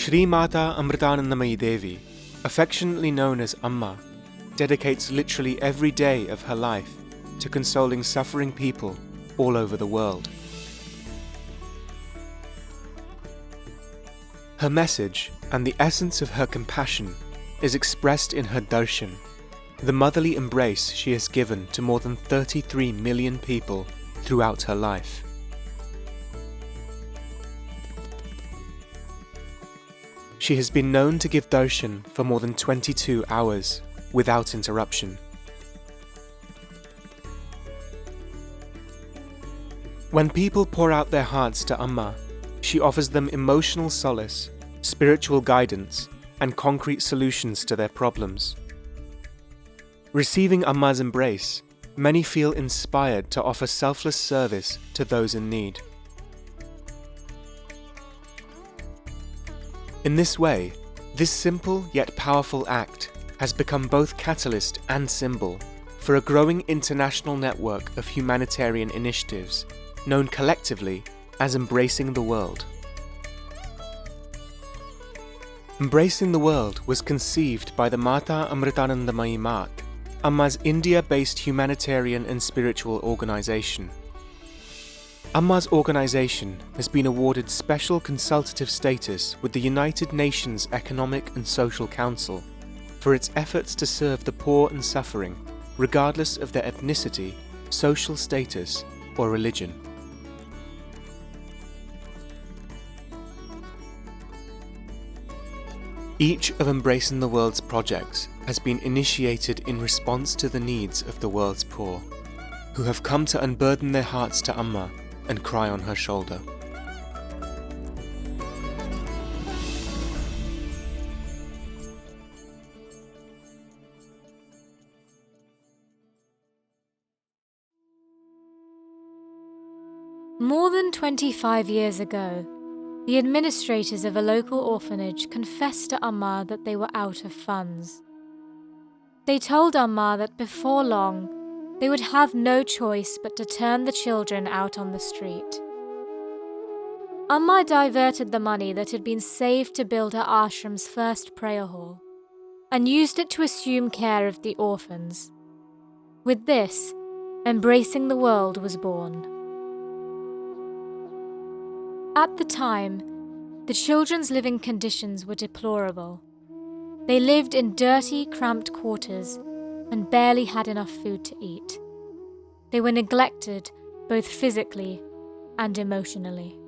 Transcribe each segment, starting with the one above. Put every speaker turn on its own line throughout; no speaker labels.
Shri Mata Amritanandamayi Devi, affectionately known as Amma, dedicates literally every day of her life to consoling suffering people all over the world. Her message and the essence of her compassion is expressed in her darshan, the motherly embrace she has given to more than 33 million people throughout her life. She has been known to give darshan for more than 22 hours without interruption. When people pour out their hearts to Amma, she offers them emotional solace, spiritual guidance, and concrete solutions to their problems. Receiving Amma's embrace, many feel inspired to offer selfless service to those in need. In this way, this simple yet powerful act has become both catalyst and symbol for a growing international network of humanitarian initiatives known collectively as Embracing the World. Embracing the World was conceived by the Mata Amritanandamayi Mat, Amma's India-based humanitarian and spiritual organisation. Amma's organisation has been awarded special consultative status with the United Nations Economic and Social Council for its efforts to serve the poor and suffering, regardless of their ethnicity, social status, or religion. Each of Embracing the World's projects has been initiated in response to the needs of the world's poor, who have come to unburden their hearts to Amma and cry on her shoulder.
More than 25 years ago, the administrators of a local orphanage confessed to Amma that they were out of funds. They told Amma that before long, they would have no choice but to turn the children out on the street. Amma diverted the money that had been saved to build her ashram's first prayer hall and used it to assume care of the orphans. With this, Embracing the World was born. At the time, the children's living conditions were deplorable. They lived in dirty, cramped quarters and barely had enough food to eat. They were neglected both physically and emotionally.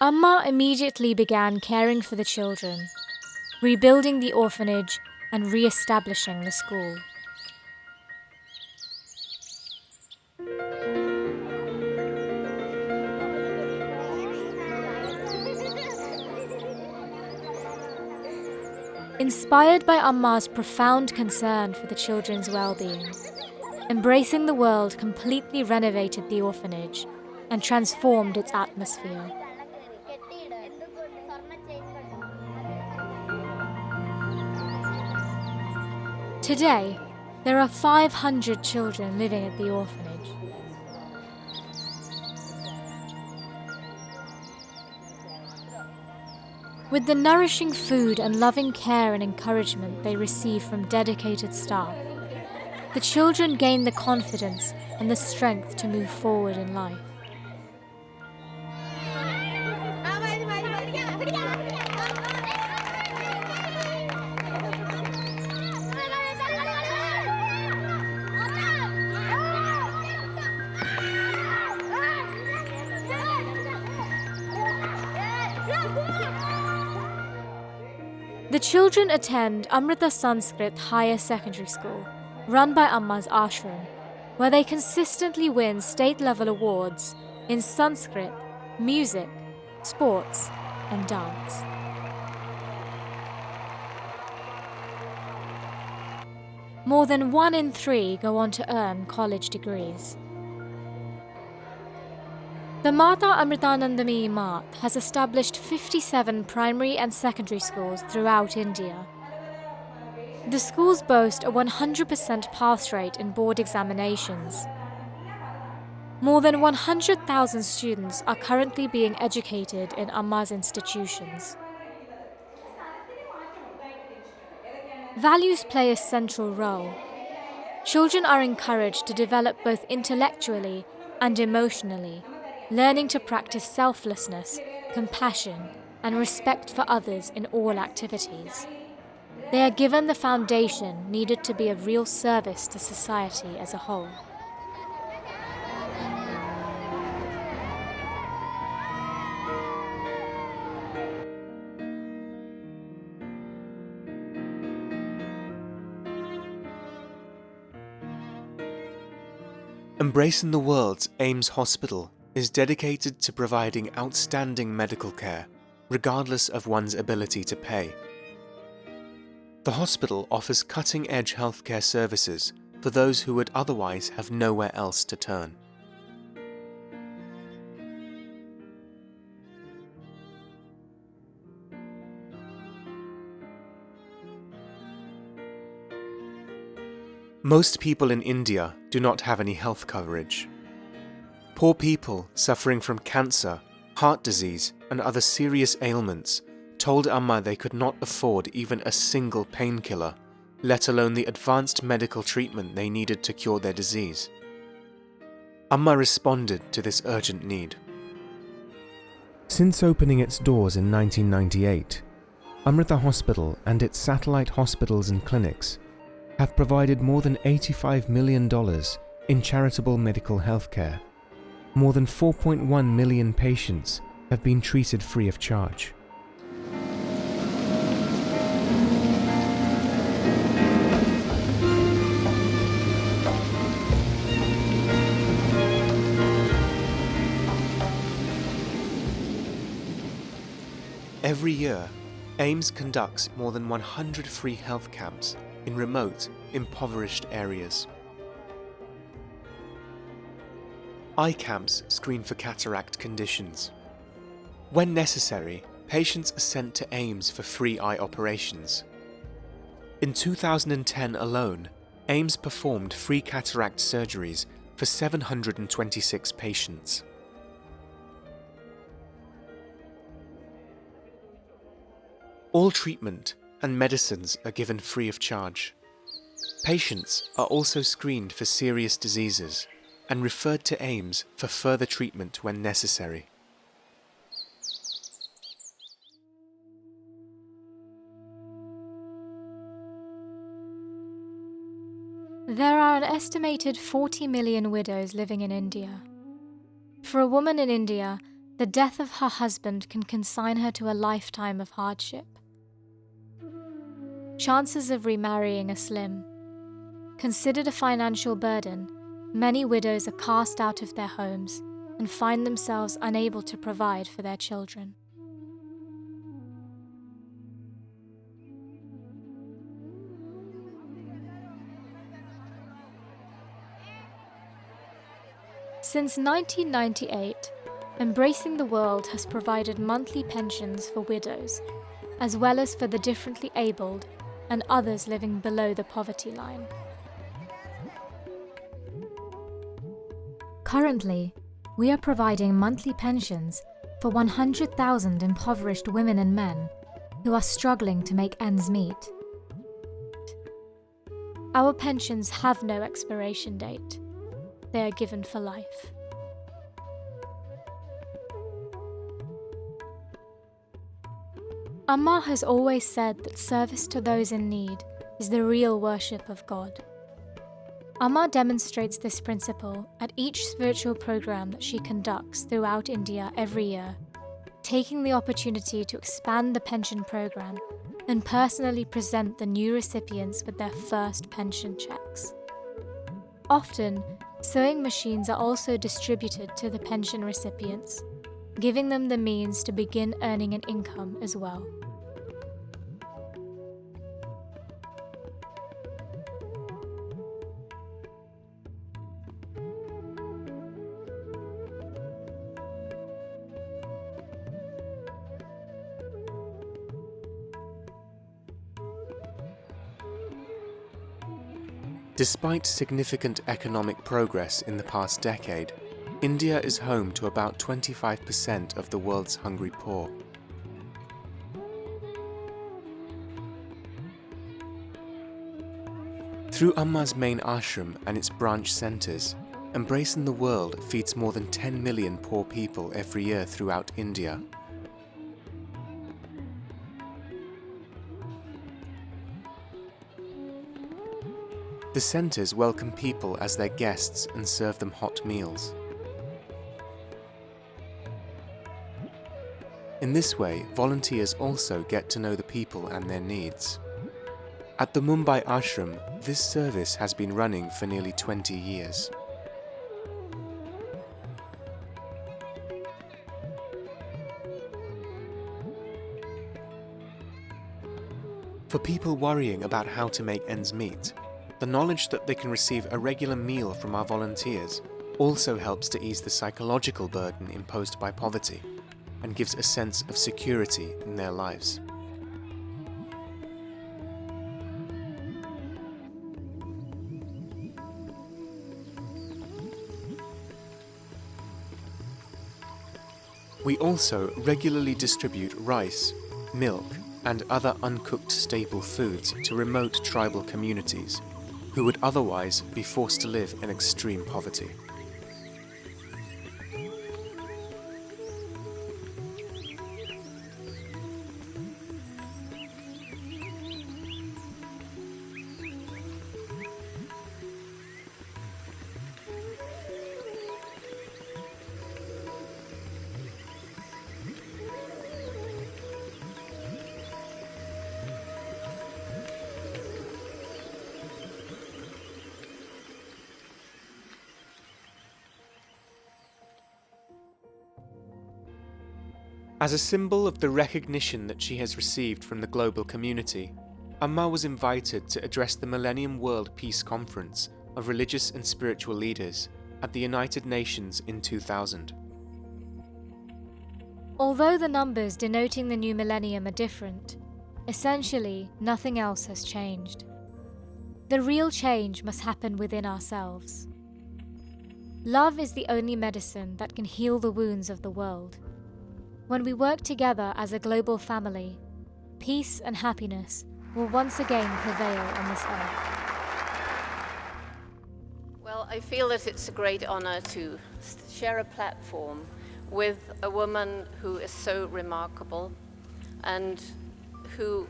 Amma immediately began caring for the children, rebuilding the orphanage and re-establishing the school. Inspired by Amma's profound concern for the children's well-being, Embracing the World completely renovated the orphanage and transformed its atmosphere. Today, there are 500 children living at the orphanage. With the nourishing food and loving care and encouragement they receive from dedicated staff, the children gain the confidence and the strength to move forward in life. The children attend Amrita Sanskrit Higher Secondary School, run by Amma's ashram, where they consistently win state-level awards in Sanskrit, music, sports, and dance. More than 1 in 3 go on to earn college degrees. The Mata Amritanandamayi Mat has established 57 primary and secondary schools throughout India. The schools boast a 100% pass rate in board examinations. More than 100,000 students are currently being educated in Amma's institutions. Values play a central role. Children are encouraged to develop both intellectually and emotionally, learning to practice selflessness, compassion, and respect for others in all activities. They are given the foundation needed to be of real service to society as a whole.
Embracing the World's AIMS Hospital is dedicated to providing outstanding medical care, regardless of one's ability to pay. The hospital offers cutting-edge healthcare services for those who would otherwise have nowhere else to turn. Most people in India do not have any health coverage. Poor people suffering from cancer, heart disease, and other serious ailments told Amma they could not afford even a single painkiller, let alone the advanced medical treatment they needed to cure their disease. Amma responded to this urgent need. Since opening its doors in 1998, Amrita Hospital and its satellite hospitals and clinics have provided more than $85 million in charitable medical health care. More than 4.1 million patients have been treated free of charge. Every year, AIMS conducts more than 100 free health camps in remote, impoverished areas. Eye camps screen for cataract conditions. When necessary, patients are sent to AIMS for free eye operations. In 2010 alone, AIMS performed free cataract surgeries for 726 patients. All treatment and medicines are given free of charge. Patients are also screened for serious diseases and referred to AIMS for further treatment when necessary.
There are an estimated 40 million widows living in India. For a woman in India, the death of her husband can consign her to a lifetime of hardship. Chances of remarrying are slim. Considered a financial burden, many widows are cast out of their homes and find themselves unable to provide for their children. Since 1998, Embracing the World has provided monthly pensions for widows, as well as for the differently abled and others living below the poverty line. Currently, we are providing monthly pensions for 100,000 impoverished women and men who are struggling to make ends meet. Our pensions have no expiration date. They are given for life. Amma has always said that service to those in need is the real worship of God. Amma demonstrates this principle at each spiritual program that she conducts throughout India every year, taking the opportunity to expand the pension program and personally present the new recipients with their first pension checks. Often, sewing machines are also distributed to the pension recipients, giving them the means to begin earning an income as well.
Despite significant economic progress in the past decade, India is home to about 25% of the world's hungry poor. Through Amma's main ashram and its branch centres, Embracing the World feeds more than 10 million poor people every year throughout India. The centres welcome people as their guests and serve them hot meals. In this way, volunteers also get to know the people and their needs. At the Mumbai ashram, this service has been running for nearly 20 years. For people worrying about how to make ends meet, the knowledge that they can receive a regular meal from our volunteers also helps to ease the psychological burden imposed by poverty and gives a sense of security in their lives. We also regularly distribute rice, milk, and other uncooked staple foods to remote tribal communities who would otherwise be forced to live in extreme poverty. As a symbol of the recognition that she has received from the global community, Amma was invited to address the Millennium World Peace Conference of religious and spiritual leaders at the United Nations in 2000.
Although the numbers denoting the new millennium are different, essentially nothing else has changed. The real change must happen within ourselves. Love is the only medicine that can heal the wounds of the world. When we work together as a global family, peace and happiness will once again prevail on this earth.
Well, I feel that it's a great honor to share a platform with a woman who is so remarkable and who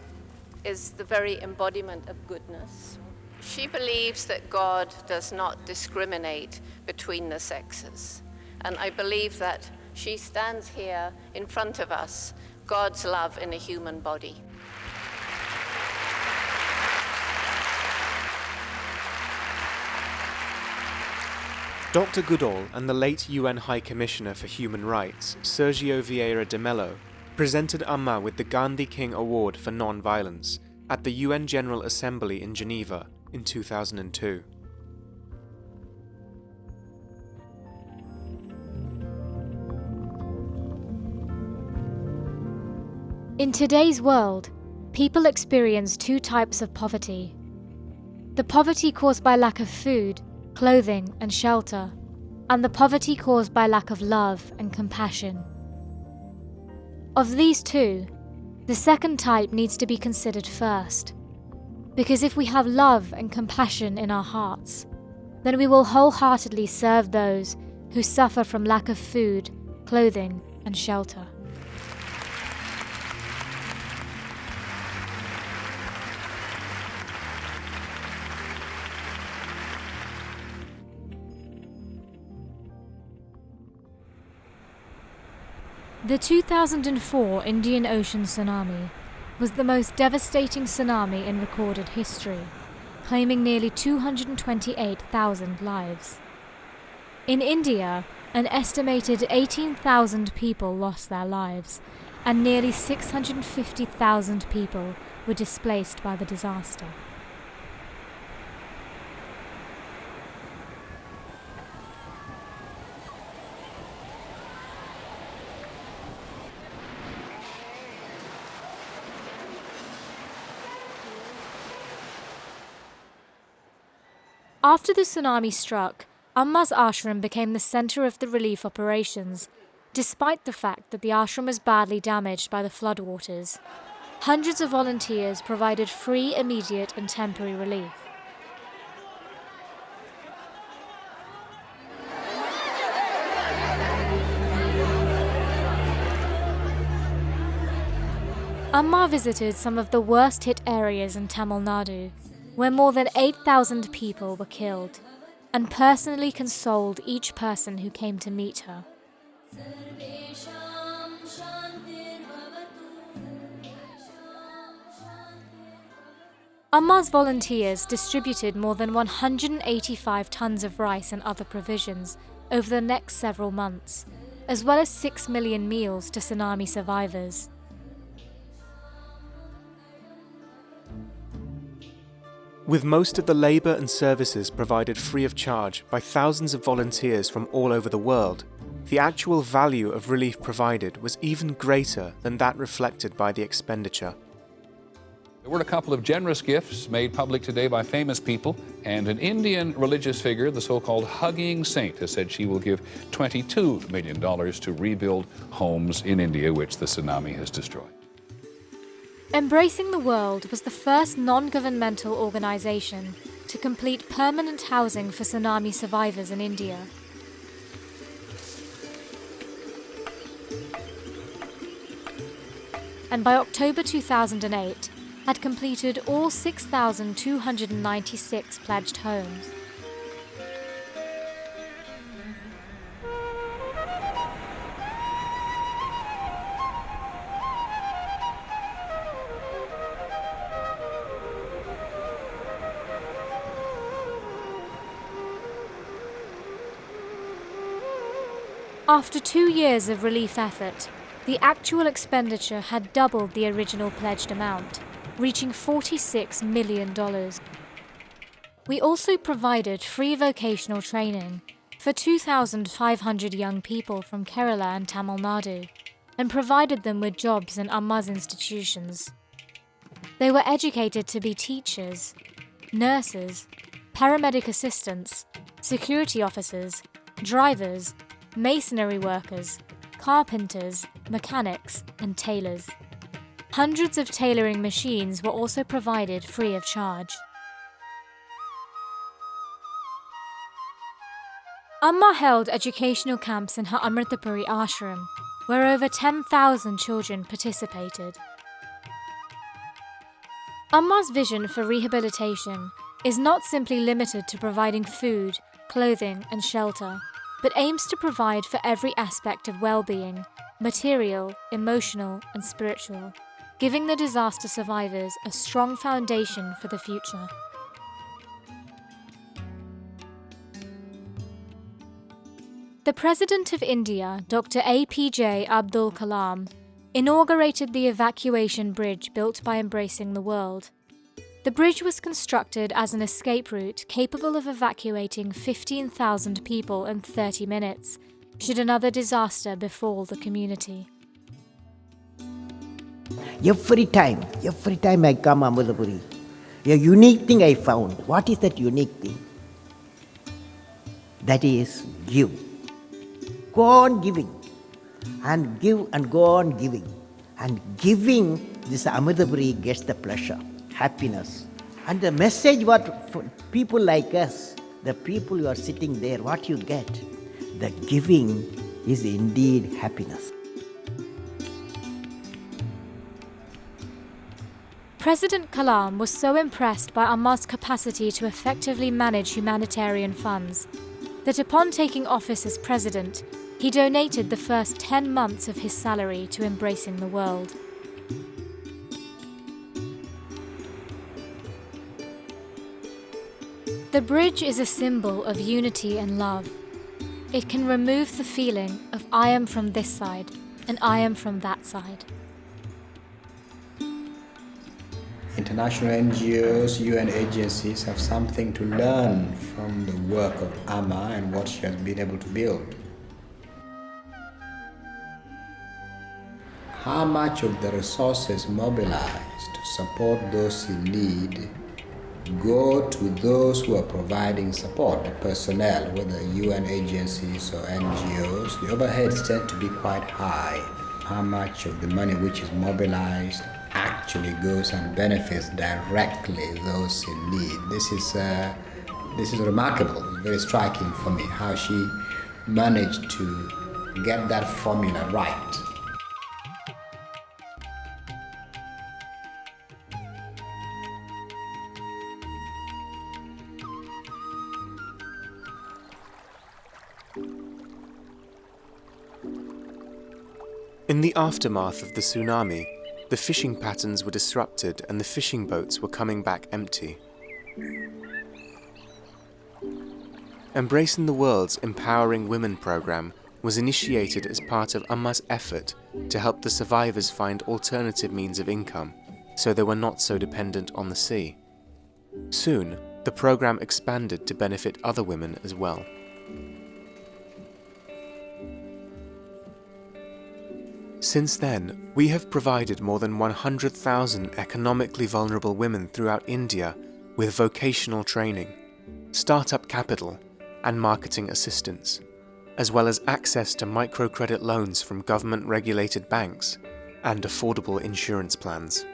is the very embodiment of goodness. She believes that God does not discriminate between the sexes, and I believe that she stands here in front of us, God's love in a human body.
Dr. Goodall and the late UN High Commissioner for Human Rights, Sergio Vieira de Mello, presented Amma with the Gandhi King Award for Non-Violence at the UN General Assembly in Geneva in 2002.
In today's world, people experience two types of poverty. The poverty caused by lack of food, clothing, and shelter, and the poverty caused by lack of love and compassion. Of these two, the second type needs to be considered first, because if we have love and compassion in our hearts, then we will wholeheartedly serve those who suffer from lack of food, clothing, and shelter. The 2004 Indian Ocean tsunami was the most devastating tsunami in recorded history, claiming nearly 228,000 lives. In India, an estimated 18,000 people lost their lives, and nearly 650,000 people were displaced by the disaster. After the tsunami struck, Amma's ashram became the center of the relief operations, despite the fact that the ashram was badly damaged by the floodwaters. Hundreds of volunteers provided free, immediate and temporary relief. Amma visited some of the worst-hit areas in Tamil Nadu, where more than 8,000 people were killed, and personally consoled each person who came to meet her. Amma's volunteers distributed more than 185 tons of rice and other provisions over the next several months, as well as 6 million meals to tsunami survivors.
With most of the labour and services provided free of charge by thousands of volunteers from all over the world, the actual value of relief provided was even greater than that reflected by the expenditure.
There were a couple of generous gifts made public today by famous people, and an Indian religious figure, the so-called Hugging Saint, has said she will give $22 million to rebuild homes in India which the tsunami has destroyed.
Embracing the World was the first non-governmental organisation to complete permanent housing for tsunami survivors in India. And by October 2008, had completed all 6,296 pledged homes. After 2 years of relief effort, the actual expenditure had doubled the original pledged amount, reaching $46 million. We also provided free vocational training for 2,500 young people from Kerala and Tamil Nadu, and provided them with jobs in Amma's institutions. They were educated to be teachers, nurses, paramedic assistants, security officers, drivers, masonry workers, carpenters, mechanics, and tailors. Hundreds of tailoring machines were also provided free of charge. Amma held educational camps in her Amritapuri ashram, where over 10,000 children participated. Amma's vision for rehabilitation is not simply limited to providing food, clothing, and shelter, but aims to provide for every aspect of well-being, material, emotional, and spiritual, giving the disaster survivors a strong foundation for the future. The President of India, Dr. APJ Abdul Kalam, inaugurated the evacuation bridge built by Embracing the World. The bridge was constructed as an escape route capable of evacuating 15,000 people in 30 minutes, should another disaster befall the community.
Every time I come Amritapuri, a unique thing I found. What is that unique thing? That is give. Go on giving, and give and go on giving. And giving, this Amritapuri gets the pleasure, happiness. And the message what for people like us, the people who are sitting there, what you get, the giving is indeed happiness.
President Kalam was so impressed by Amma's capacity to effectively manage humanitarian funds that upon taking office as president, he donated the first 10 months of his salary to Embracing the World. The bridge is a symbol of unity and love. It can remove the feeling of I am from this side and I am from that side.
International NGOs, UN agencies have something to learn from the work of Amma and what she has been able to build. How much of the resources mobilized to support those in need go to those who are providing support, the personnel, whether UN agencies or NGOs. The overheads tend to be quite high. How much of the money which is mobilized actually goes and benefits directly those in need? This is remarkable. It's very striking for me how she managed to get that formula right.
In the aftermath of the tsunami, the fishing patterns were disrupted and the fishing boats were coming back empty. Embracing the World's Empowering Women program was initiated as part of Amma's effort to help the survivors find alternative means of income so they were not so dependent on the sea. Soon, the program expanded to benefit other women as well. Since then, we have provided more than 100,000 economically vulnerable women throughout India with vocational training, startup capital, and marketing assistance, as well as access to microcredit loans from government-regulated banks and affordable insurance plans.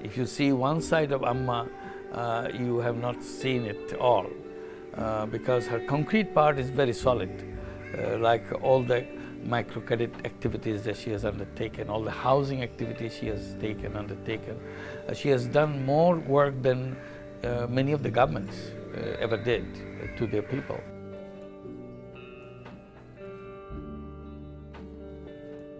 If you see one side of Amma, you have not seen it all, because her concrete part is very solid. Like all the microcredit activities that she has undertaken, all the housing activities she has undertaken. She has done more work than many of the governments ever did to their people.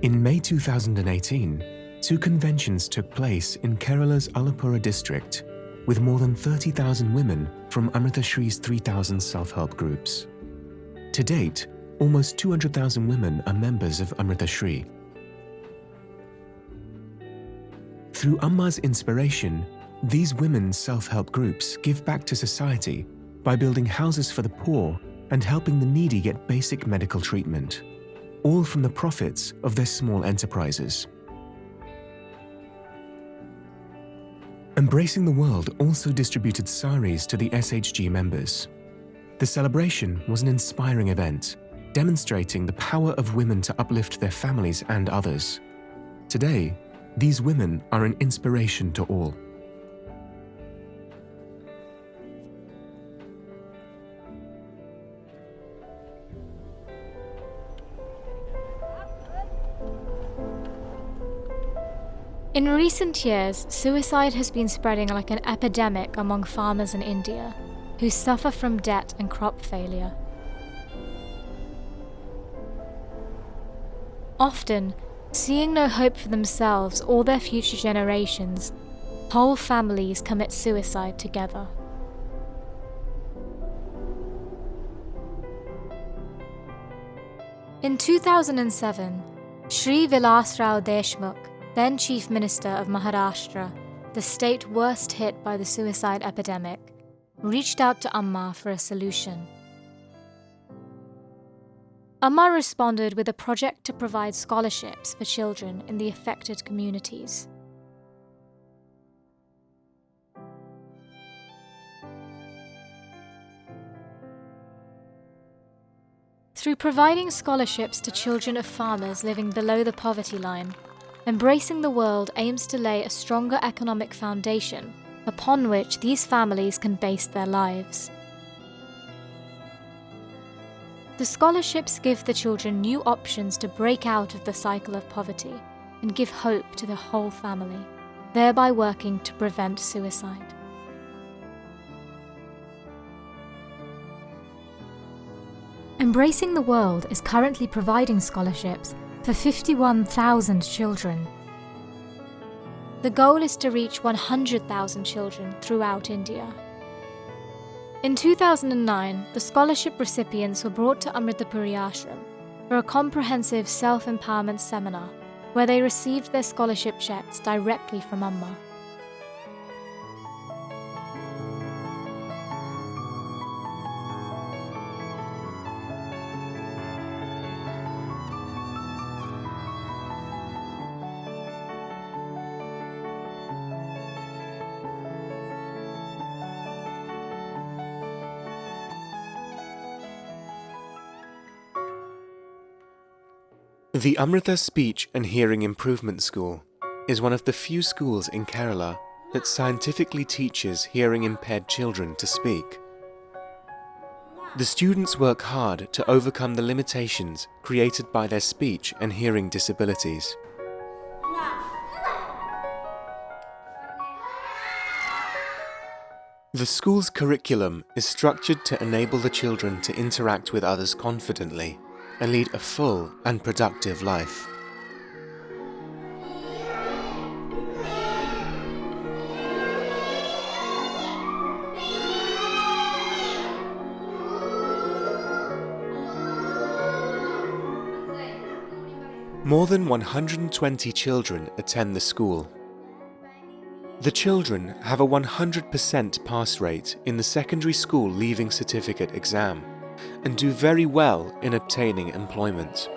In May 2018, 2 conventions took place in Kerala's Alappuzha district with more than 30,000 women from Amritashree's 3,000 self-help groups. To date, almost 200,000 women are members of Amritashree. Through Amma's inspiration, these women's self-help groups give back to society by building houses for the poor and helping the needy get basic medical treatment, all from the profits of their small enterprises. Embracing the World also distributed saris to the SHG members. The celebration was an inspiring event, demonstrating the power of women to uplift their families and others. Today, these women are an inspiration to all.
In recent years, suicide has been spreading like an epidemic among farmers in India, who suffer from debt and crop failure. Often, seeing no hope for themselves or their future generations, whole families commit suicide together. In 2007, Shri Vilas Rao Deshmukh, then Chief Minister of Maharashtra, the state worst hit by the suicide epidemic, reached out to Amma for a solution. Amma responded with a project to provide scholarships for children in the affected communities. Through providing scholarships to children of farmers living below the poverty line, Embracing the World aims to lay a stronger economic foundation upon which these families can base their lives. The scholarships give the children new options to break out of the cycle of poverty and give hope to the whole family, thereby working to prevent suicide. Embracing the World is currently providing scholarships for 51,000 children. The goal is to reach 100,000 children throughout India. In 2009, the scholarship recipients were brought to Amritapuri Ashram for a comprehensive self-empowerment seminar where they received their scholarship checks directly from Amma.
The Amrita Speech and Hearing Improvement School is one of the few schools in Kerala that scientifically teaches hearing-impaired children to speak. The students work hard to overcome the limitations created by their speech and hearing disabilities. The school's curriculum is structured to enable the children to interact with others confidently and lead a full and productive life. More than 120 children attend the school. The children have a 100% pass rate in the secondary school leaving certificate exam and do very well in obtaining employment.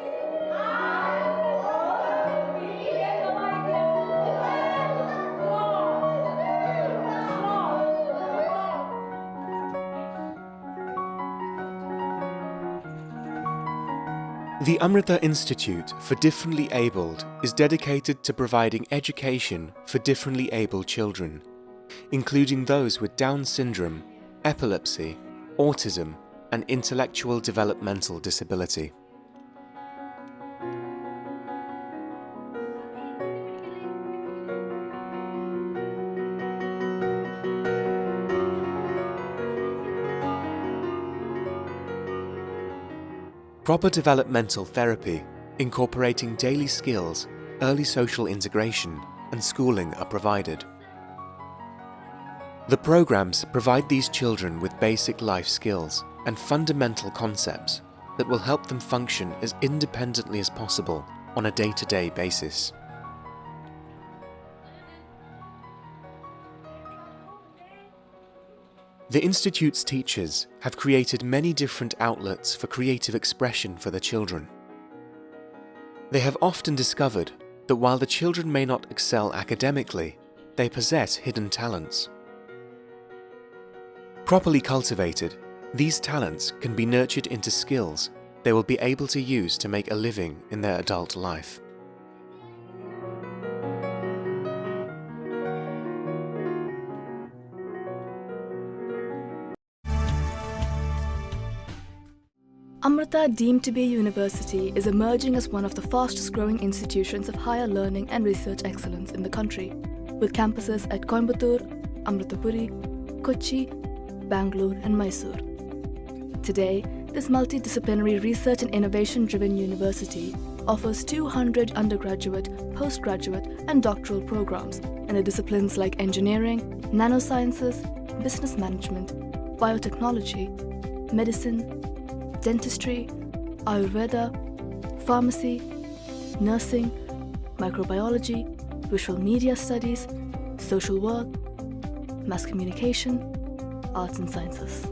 The Amrita Institute for Differently Abled is dedicated to providing education for differently abled children, including those with Down syndrome, epilepsy, autism, and intellectual developmental disability. Proper developmental therapy, incorporating daily skills, early social integration, and schooling are provided. The programs provide these children with basic life skills and fundamental concepts that will help them function as independently as possible on a day-to-day basis. The Institute's teachers have created many different outlets for creative expression for the children. They have often discovered that while the children may not excel academically, they possess hidden talents. Properly cultivated, these talents can be nurtured into skills they will be able to use to make a living in their adult life.
Amrita, deemed to be a university, is emerging as one of the fastest growing institutions of higher learning and research excellence in the country, with campuses at Coimbatore, Amritapuri, Kochi, Bangalore and Mysore. Today, this multidisciplinary research and innovation-driven university offers 200 undergraduate, postgraduate and doctoral programs in the disciplines like engineering, nanosciences, business management, biotechnology, medicine, dentistry, Ayurveda, pharmacy, nursing, microbiology, visual media studies, social work, mass communication, arts and sciences.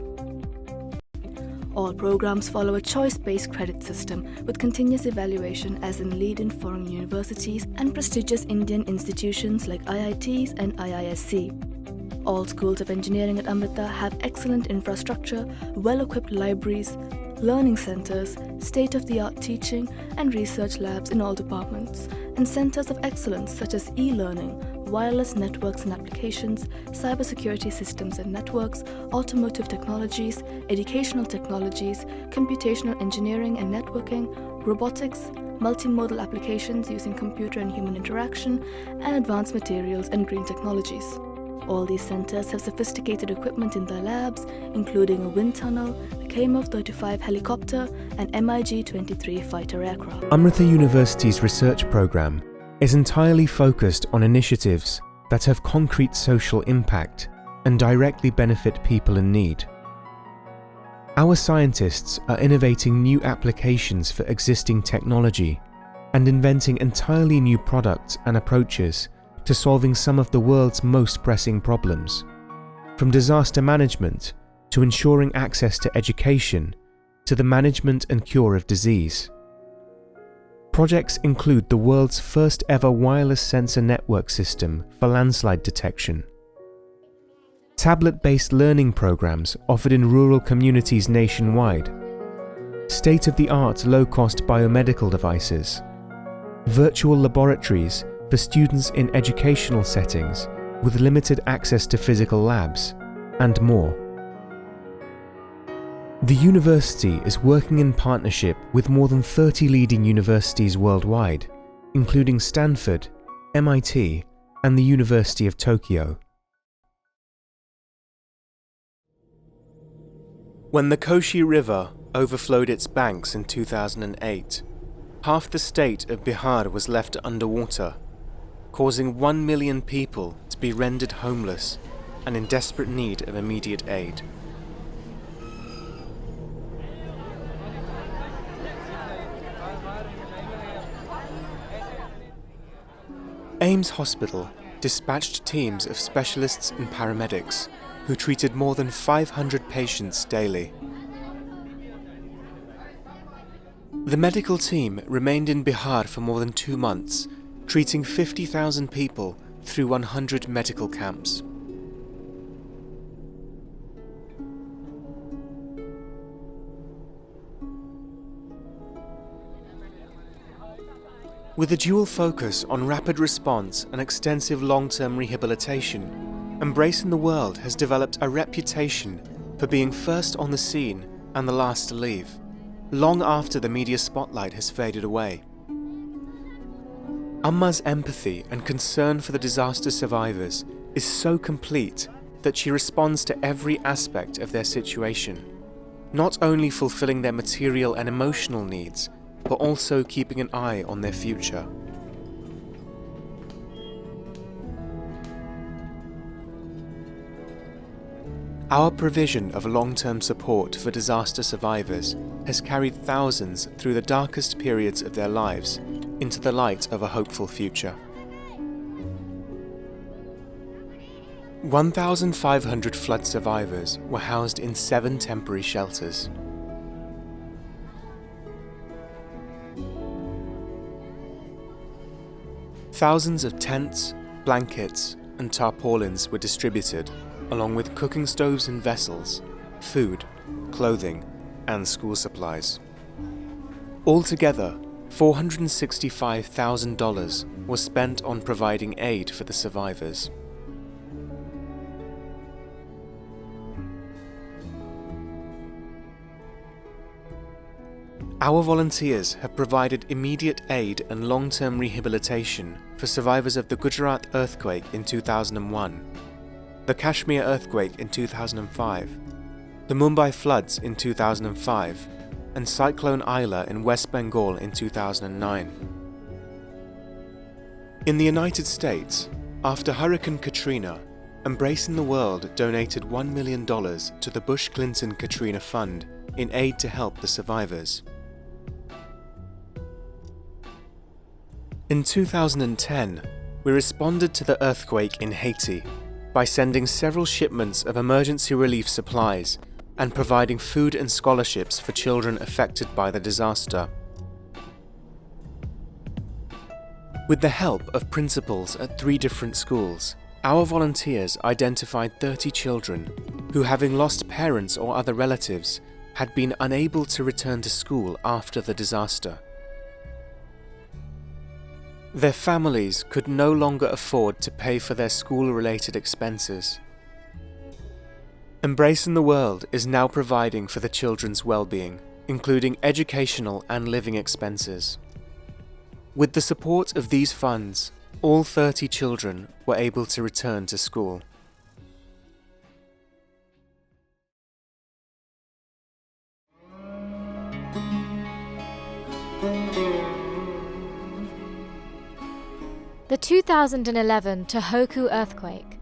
All programs follow a choice-based credit system with continuous evaluation as in leading foreign universities and prestigious Indian institutions like IITs and IISc. All schools of engineering at Amrita have excellent infrastructure, well-equipped libraries, learning centers, state-of-the-art teaching and research labs in all departments, and centers of excellence such as e-learning, wireless networks and applications, cybersecurity systems and networks, automotive technologies, educational technologies, computational engineering and networking, robotics, multimodal applications using computer and human interaction, and advanced materials and green technologies. All these centers have sophisticated equipment in their labs, including a wind tunnel, a KMOV-35 helicopter, and MiG-23 fighter aircraft.
Amrita University's research program is entirely focused on initiatives that have concrete social impact and directly benefit people in need. Our scientists are innovating new applications for existing technology and inventing entirely new products and approaches to solving some of the world's most pressing problems, from disaster management to ensuring access to education to the management and cure of disease. Projects include the world's first ever wireless sensor network system for landslide detection, tablet-based learning programs offered in rural communities nationwide, state-of-the-art low-cost biomedical devices virtual laboratories for students in educational settings with limited access to physical labs, and more. The university is working in partnership with more than 30 leading universities worldwide, including Stanford, MIT, and the University of Tokyo. When the Koshi River overflowed its banks in 2008, half the state of Bihar was left underwater, causing 1 million people to be rendered homeless and in desperate need of immediate aid. Ames Hospital dispatched teams of specialists and paramedics who treated more than 500 patients daily. The medical team remained in Bihar for more than 2 months, treating 50,000 people through 100 medical camps. With a dual focus on rapid response and extensive long-term rehabilitation, Embracing the World has developed a reputation for being first on the scene and the last to leave, long after the media spotlight has faded away. Amma's empathy and concern for the disaster survivors is so complete that she responds to every aspect of their situation, not only fulfilling their material and emotional needs, but also keeping an eye on their future. Our provision of long-term support for disaster survivors has carried thousands through the darkest periods of their lives into the light of a hopeful future. 1,500 flood survivors were housed in 7 temporary shelters. Thousands of tents, blankets, and tarpaulins were distributed, along with cooking stoves and vessels, food, clothing, and school supplies. Altogether, $465,000 was spent on providing aid for the survivors. Our volunteers have provided immediate aid and long-term rehabilitation for survivors of the Gujarat earthquake in 2001, the Kashmir earthquake in 2005, the Mumbai floods in 2005, and Cyclone Aila in West Bengal in 2009. In the United States, after Hurricane Katrina, Embracing the World donated $1 million to the Bush-Clinton Katrina Fund in aid to help the survivors. In 2010, we responded to the earthquake in Haiti by sending several shipments of emergency relief supplies and providing food and scholarships for children affected by the disaster. With the help of principals at 3 different schools, our volunteers identified 30 children who, having lost parents or other relatives, had been unable to return to school after the disaster. Their families could no longer afford to pay for their school-related expenses. Embracing the World is now providing for the children's well-being, including educational and living expenses. With the support of these funds, all 30 children were able to return to school.
The 2011 Tohoku earthquake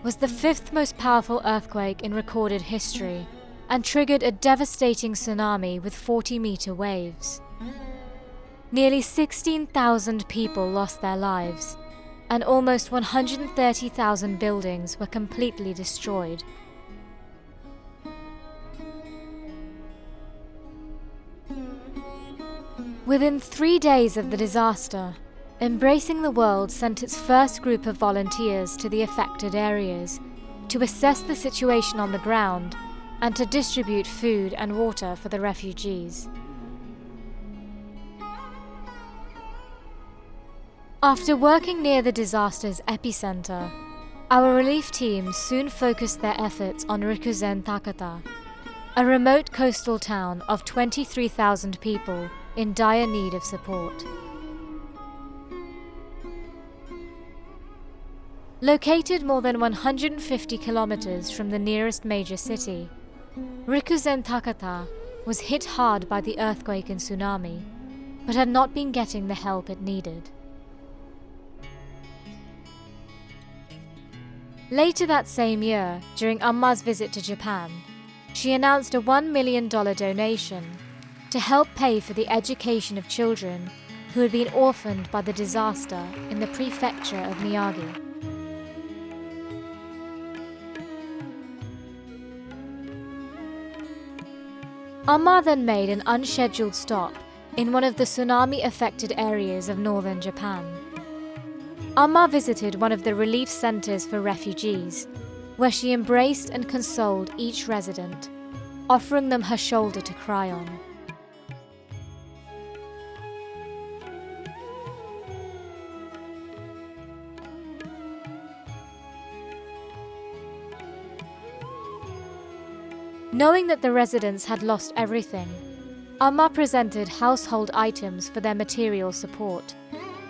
was the 5th most powerful earthquake in recorded history and triggered a devastating tsunami with 40-meter waves. Nearly 16,000 people lost their lives, and almost 130,000 buildings were completely destroyed. Within 3 days of the disaster, Embracing the World sent its first group of volunteers to the affected areas to assess the situation on the ground and to distribute food and water for the refugees. After working near the disaster's epicenter, our relief teams soon focused their efforts on Rikuzentakata, a remote coastal town of 23,000 people in dire need of support. Located more than 150 kilometers from the nearest major city, Rikuzentakata was hit hard by the earthquake and tsunami, but had not been getting the help it needed. Later that same year, during Amma's visit to Japan, she announced a $1 million donation to help pay for the education of children who had been orphaned by the disaster in the prefecture of Miyagi. Amma then made an unscheduled stop in one of the tsunami-affected areas of northern Japan. Amma visited one of the relief centers for refugees, where she embraced and consoled each resident, offering them her shoulder to cry on. Knowing that the residents had lost everything, Amma presented household items for their material support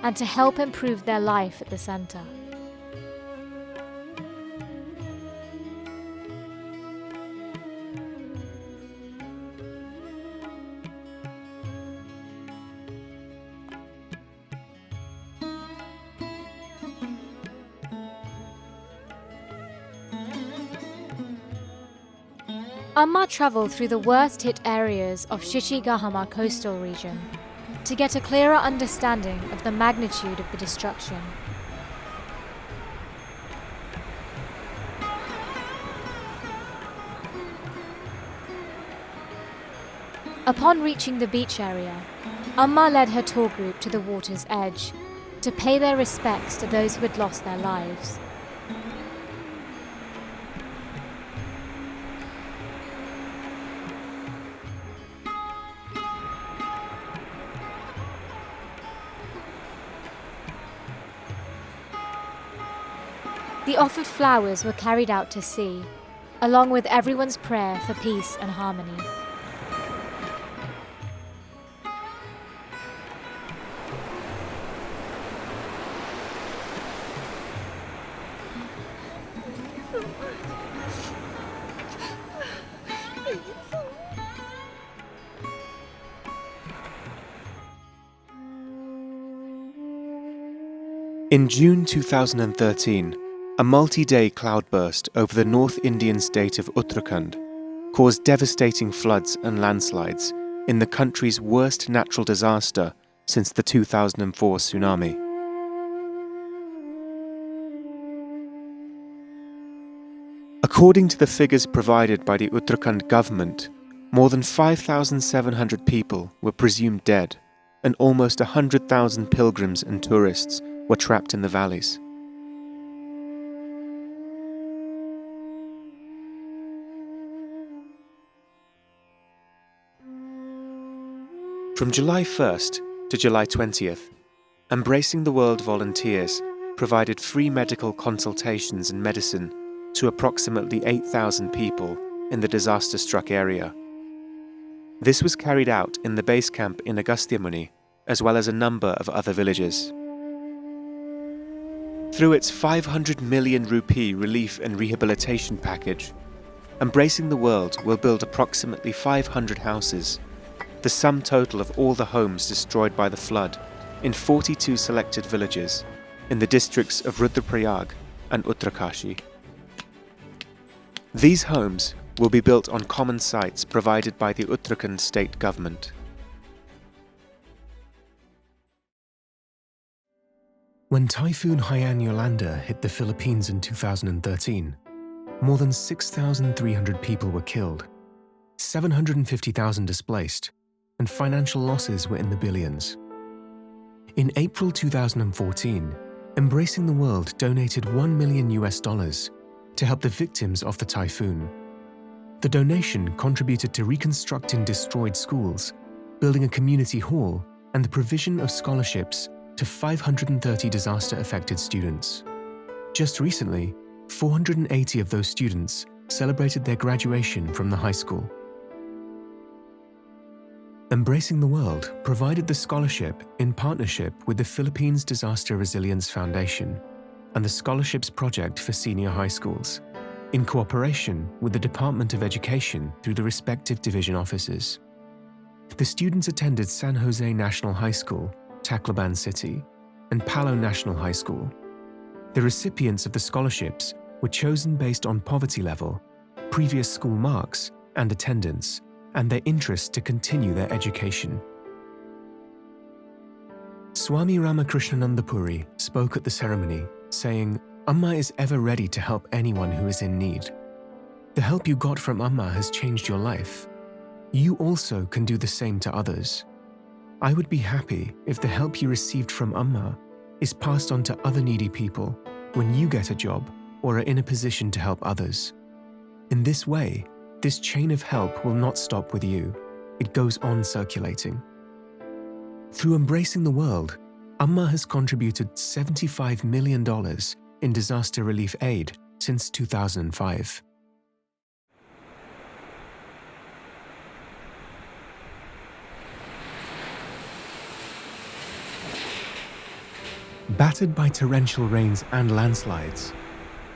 and to help improve their life at the center. Amma traveled through the worst-hit areas of Shichigahama coastal region to get a clearer understanding of the magnitude of the destruction. Upon reaching the beach area, Amma led her tour group to the water's edge to pay their respects to those who had lost their lives. The offered flowers were carried out to sea, along with everyone's prayer for peace and harmony.
In June 2013, a multi-day cloudburst over the North Indian state of Uttarakhand caused devastating floods and landslides in the country's worst natural disaster since the 2004 tsunami. According to the figures provided by the Uttarakhand government, more than 5,700 people were presumed dead, and almost 100,000 pilgrims and tourists were trapped in the valleys. From July 1st to July 20th, Embracing the World volunteers provided free medical consultations and medicine to approximately 8,000 people in the disaster-struck area. This was carried out in the base camp in Agasthyamuni, as well as a number of other villages. Through its 500 million rupee relief and rehabilitation package, Embracing the World will build approximately 500 houses, the sum total of all the homes destroyed by the flood, in 42 selected villages in the districts of Rudraprayag and Uttarkashi. These homes will be built on common sites provided by the Uttarakhand state government. When Typhoon Haiyan Yolanda hit the Philippines in 2013, more than 6,300 people were killed, 750,000 displaced, and financial losses were in the billions. In April 2014, Embracing the World donated $1 million to help the victims of the typhoon. The donation contributed to reconstructing destroyed schools, building a community hall, and the provision of scholarships to 530 disaster-affected students. Just recently, 480 of those students celebrated their graduation from the high school. Embracing the World provided the scholarship in partnership with the Philippines Disaster Resilience Foundation and the Scholarships Project for Senior High Schools, in cooperation with the Department of Education through the respective division offices. The students attended San Jose National High School, Tacloban City, and Palo National High School. The recipients of the scholarships were chosen based on poverty level, previous school marks and attendance, and their interest to continue their education. Swami Ramakrishnananda Puri spoke at the ceremony, saying, "Amma is ever ready to help anyone who is in need. The help you got from Amma has changed your life. You also can do the same to others. I would be happy if the help you received from Amma is passed on to other needy people when you get a job or are in a position to help others. In this way, this chain of help will not stop with you. It goes on circulating." Through Embracing the World, Amma has contributed $75 million in disaster relief aid since 2005. Battered by torrential rains and landslides,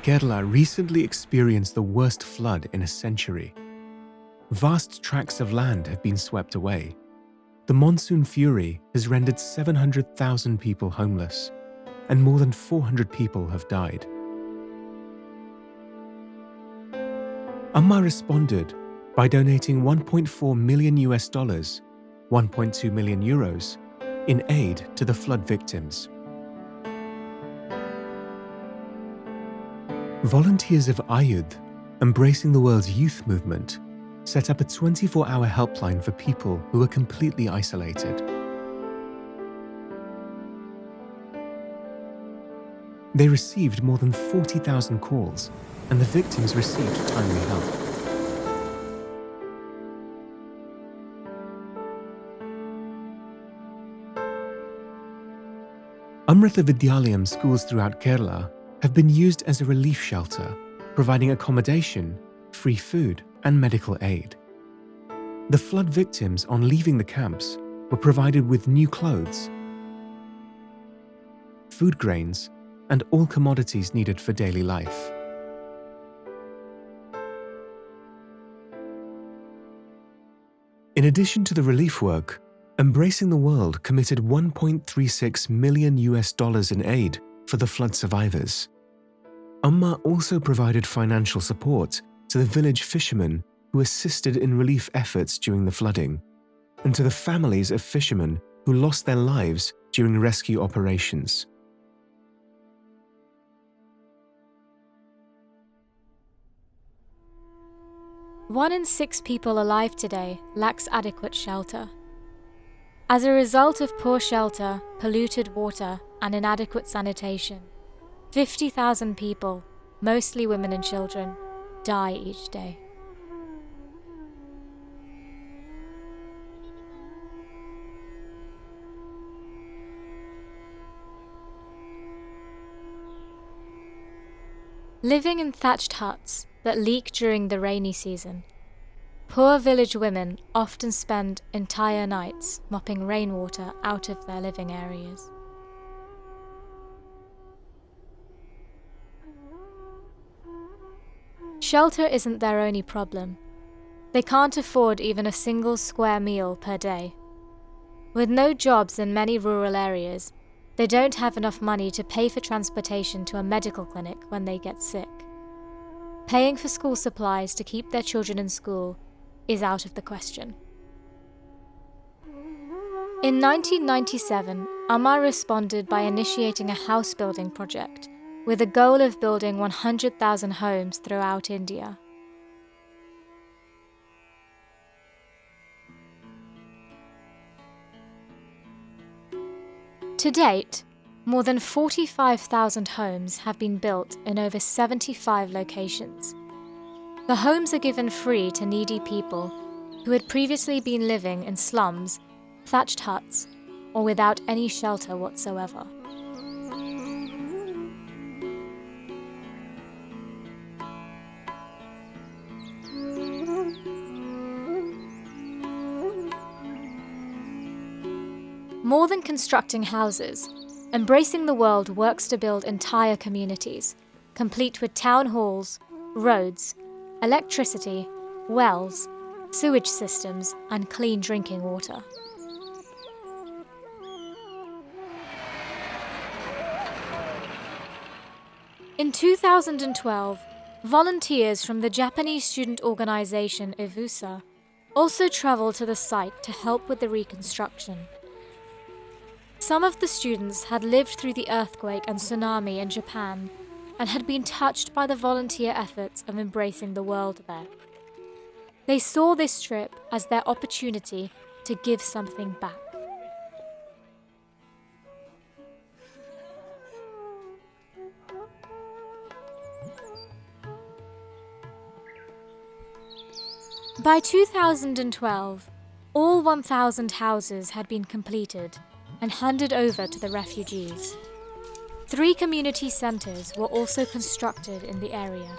Kerala recently experienced the worst flood in a century. Vast tracts of land have been swept away. The monsoon fury has rendered 700,000 people homeless, and more than 400 people have died. Amma responded by donating $1.4 million, €1.2 million, in aid to the flood victims. Volunteers of Ayudh, Embracing the World's youth movement, set up a 24-hour helpline for people who are completely isolated. They received more than 40,000 calls, and the victims received timely help. Amrita Vidyalayam schools throughout Kerala have been used as a relief shelter, providing accommodation, free food, and medical aid. The flood victims, on leaving the camps, were provided with new clothes, food grains, and all commodities needed for daily life. In addition to the relief work, Embracing the World committed $1.36 million in aid for the flood survivors. Amma also provided financial support to the village fishermen who assisted in relief efforts during the flooding, and to the families of fishermen who lost their lives during rescue operations.
One in 6 people alive today lacks adequate shelter. As a result of poor shelter, polluted water, and inadequate sanitation, 50,000 people, mostly women and children, die each day. Living in thatched huts that leak during the rainy season, poor village women often spend entire nights mopping rainwater out of their living areas. Shelter isn't their only problem. They can't afford even a single square meal per day. With no jobs in many rural areas, they don't have enough money to pay for transportation to a medical clinic when they get sick. Paying for school supplies to keep their children in school is out of the question. In 1997, Amma responded by initiating a house building project with a goal of building 100,000 homes throughout India. To date, more than 45,000 homes have been built in over 75 locations. The homes are given free to needy people who had previously been living in slums, thatched huts, or without any shelter whatsoever. More than constructing houses, Embracing the World works to build entire communities, complete with town halls, roads, electricity, wells, sewage systems, and clean drinking water. In 2012, volunteers from the Japanese student organization EVUSA also traveled to the site to help with the reconstruction. Some of the students had lived through the earthquake and tsunami in Japan and had been touched by the volunteer efforts of Embracing the World there. They saw this trip as their opportunity to give something back. By 2012, all 1,000 houses had been completed and handed over to the refugees. 3 community centres were also constructed in the area.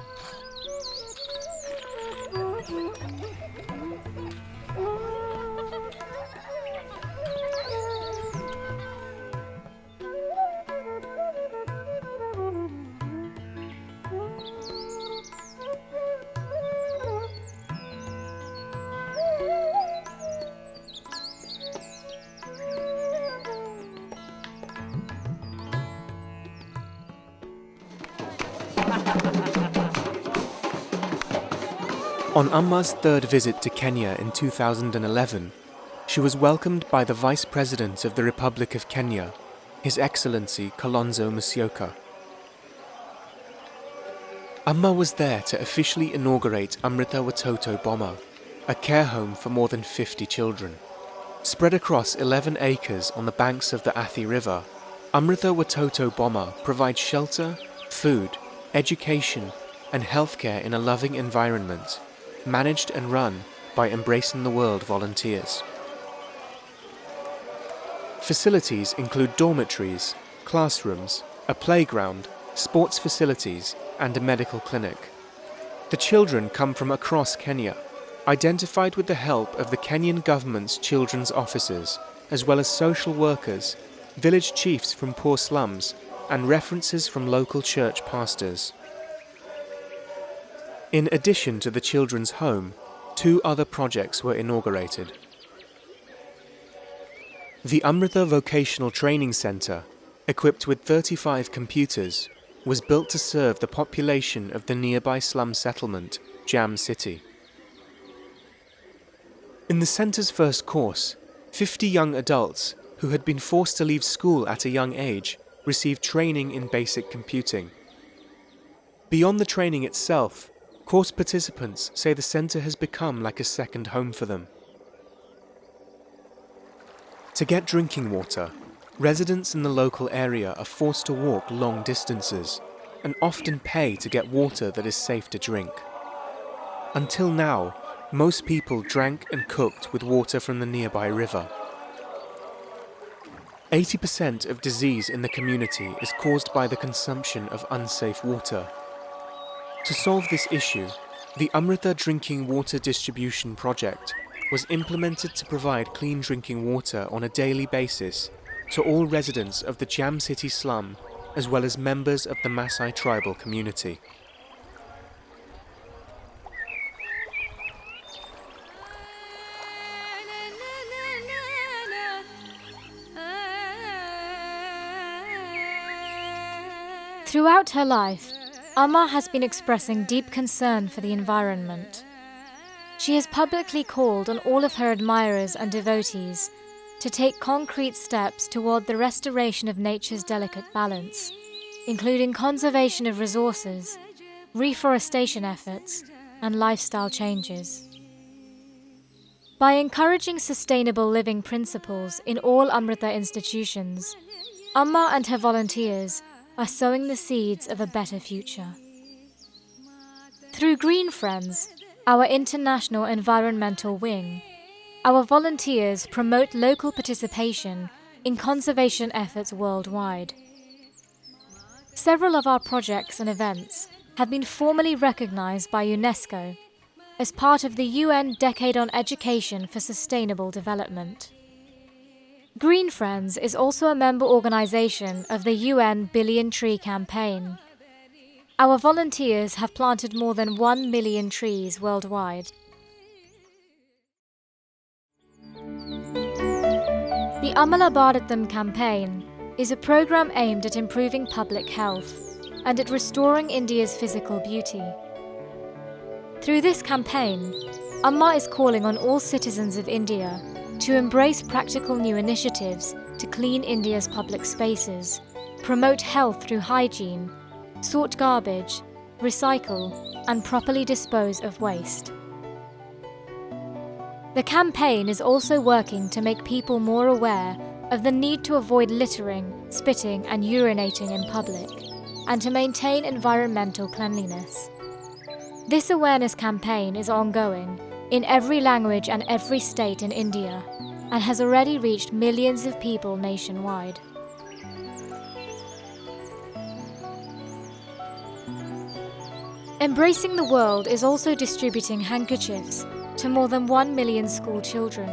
On Amma's third visit to Kenya in 2011, she was welcomed by the Vice President of the Republic of Kenya, His Excellency Kalonzo Musyoka. Amma was there to officially inaugurate Amrita Watoto Boma, a care home for more than 50 children. Spread across 11 acres on the banks of the Athi River, Amrita Watoto Boma provides shelter, food, education, and healthcare in a loving environment, managed and run by Embracing the World volunteers. Facilities include dormitories, classrooms, a playground, sports facilities, and a medical clinic. The children come from across Kenya, identified with the help of the Kenyan government's children's officers, as well as social workers, village chiefs from poor slums, and references from local church pastors. In addition to the children's home, 2 other projects were inaugurated. The Amrita Vocational Training Centre, equipped with 35 computers, was built to serve the population of the nearby slum settlement, Jam City. In the centre's first course, 50 young adults who had been forced to leave school at a young age received training in basic computing. Beyond the training itself, course participants say the centre has become like a second home for them. To get drinking water, residents in the local area are forced to walk long distances and often pay to get water that is safe to drink. Until now, most people drank and cooked with water from the nearby river. 80% of disease in the community is caused by the consumption of unsafe water. To solve this issue, the Amrita Drinking Water Distribution Project was implemented to provide clean drinking water on a daily basis to all residents of the Jam City slum, as well as members of the Maasai tribal community.
Throughout her life, Amma has been expressing deep concern for the environment. She has publicly called on all of her admirers and devotees to take concrete steps toward the restoration of nature's delicate balance, including conservation of resources, reforestation efforts, and lifestyle changes. By encouraging sustainable living principles in all Amrita institutions, Amma and her volunteers are sowing the seeds of a better future. Through Green Friends, our international environmental wing, our volunteers promote local participation in conservation efforts worldwide. Several of our projects and events have been formally recognized by UNESCO as part of the UN Decade on Education for Sustainable Development. Green Friends is also a member organization of the UN Billion Tree Campaign. Our volunteers have planted more than 1 million trees worldwide. The Amala Bharatam campaign is a program aimed at improving public health and at restoring India's physical beauty. Through this campaign, Amma is calling on all citizens of India to embrace practical new initiatives to clean India's public spaces, promote health through hygiene, sort garbage, recycle, and properly dispose of waste. The campaign is also working to make people more aware of the need to avoid littering, spitting, and urinating in public, and to maintain environmental cleanliness. This awareness campaign is ongoing in every language and every state in India, and has already reached millions of people nationwide. Embracing the World is also distributing handkerchiefs to more than 1 million school children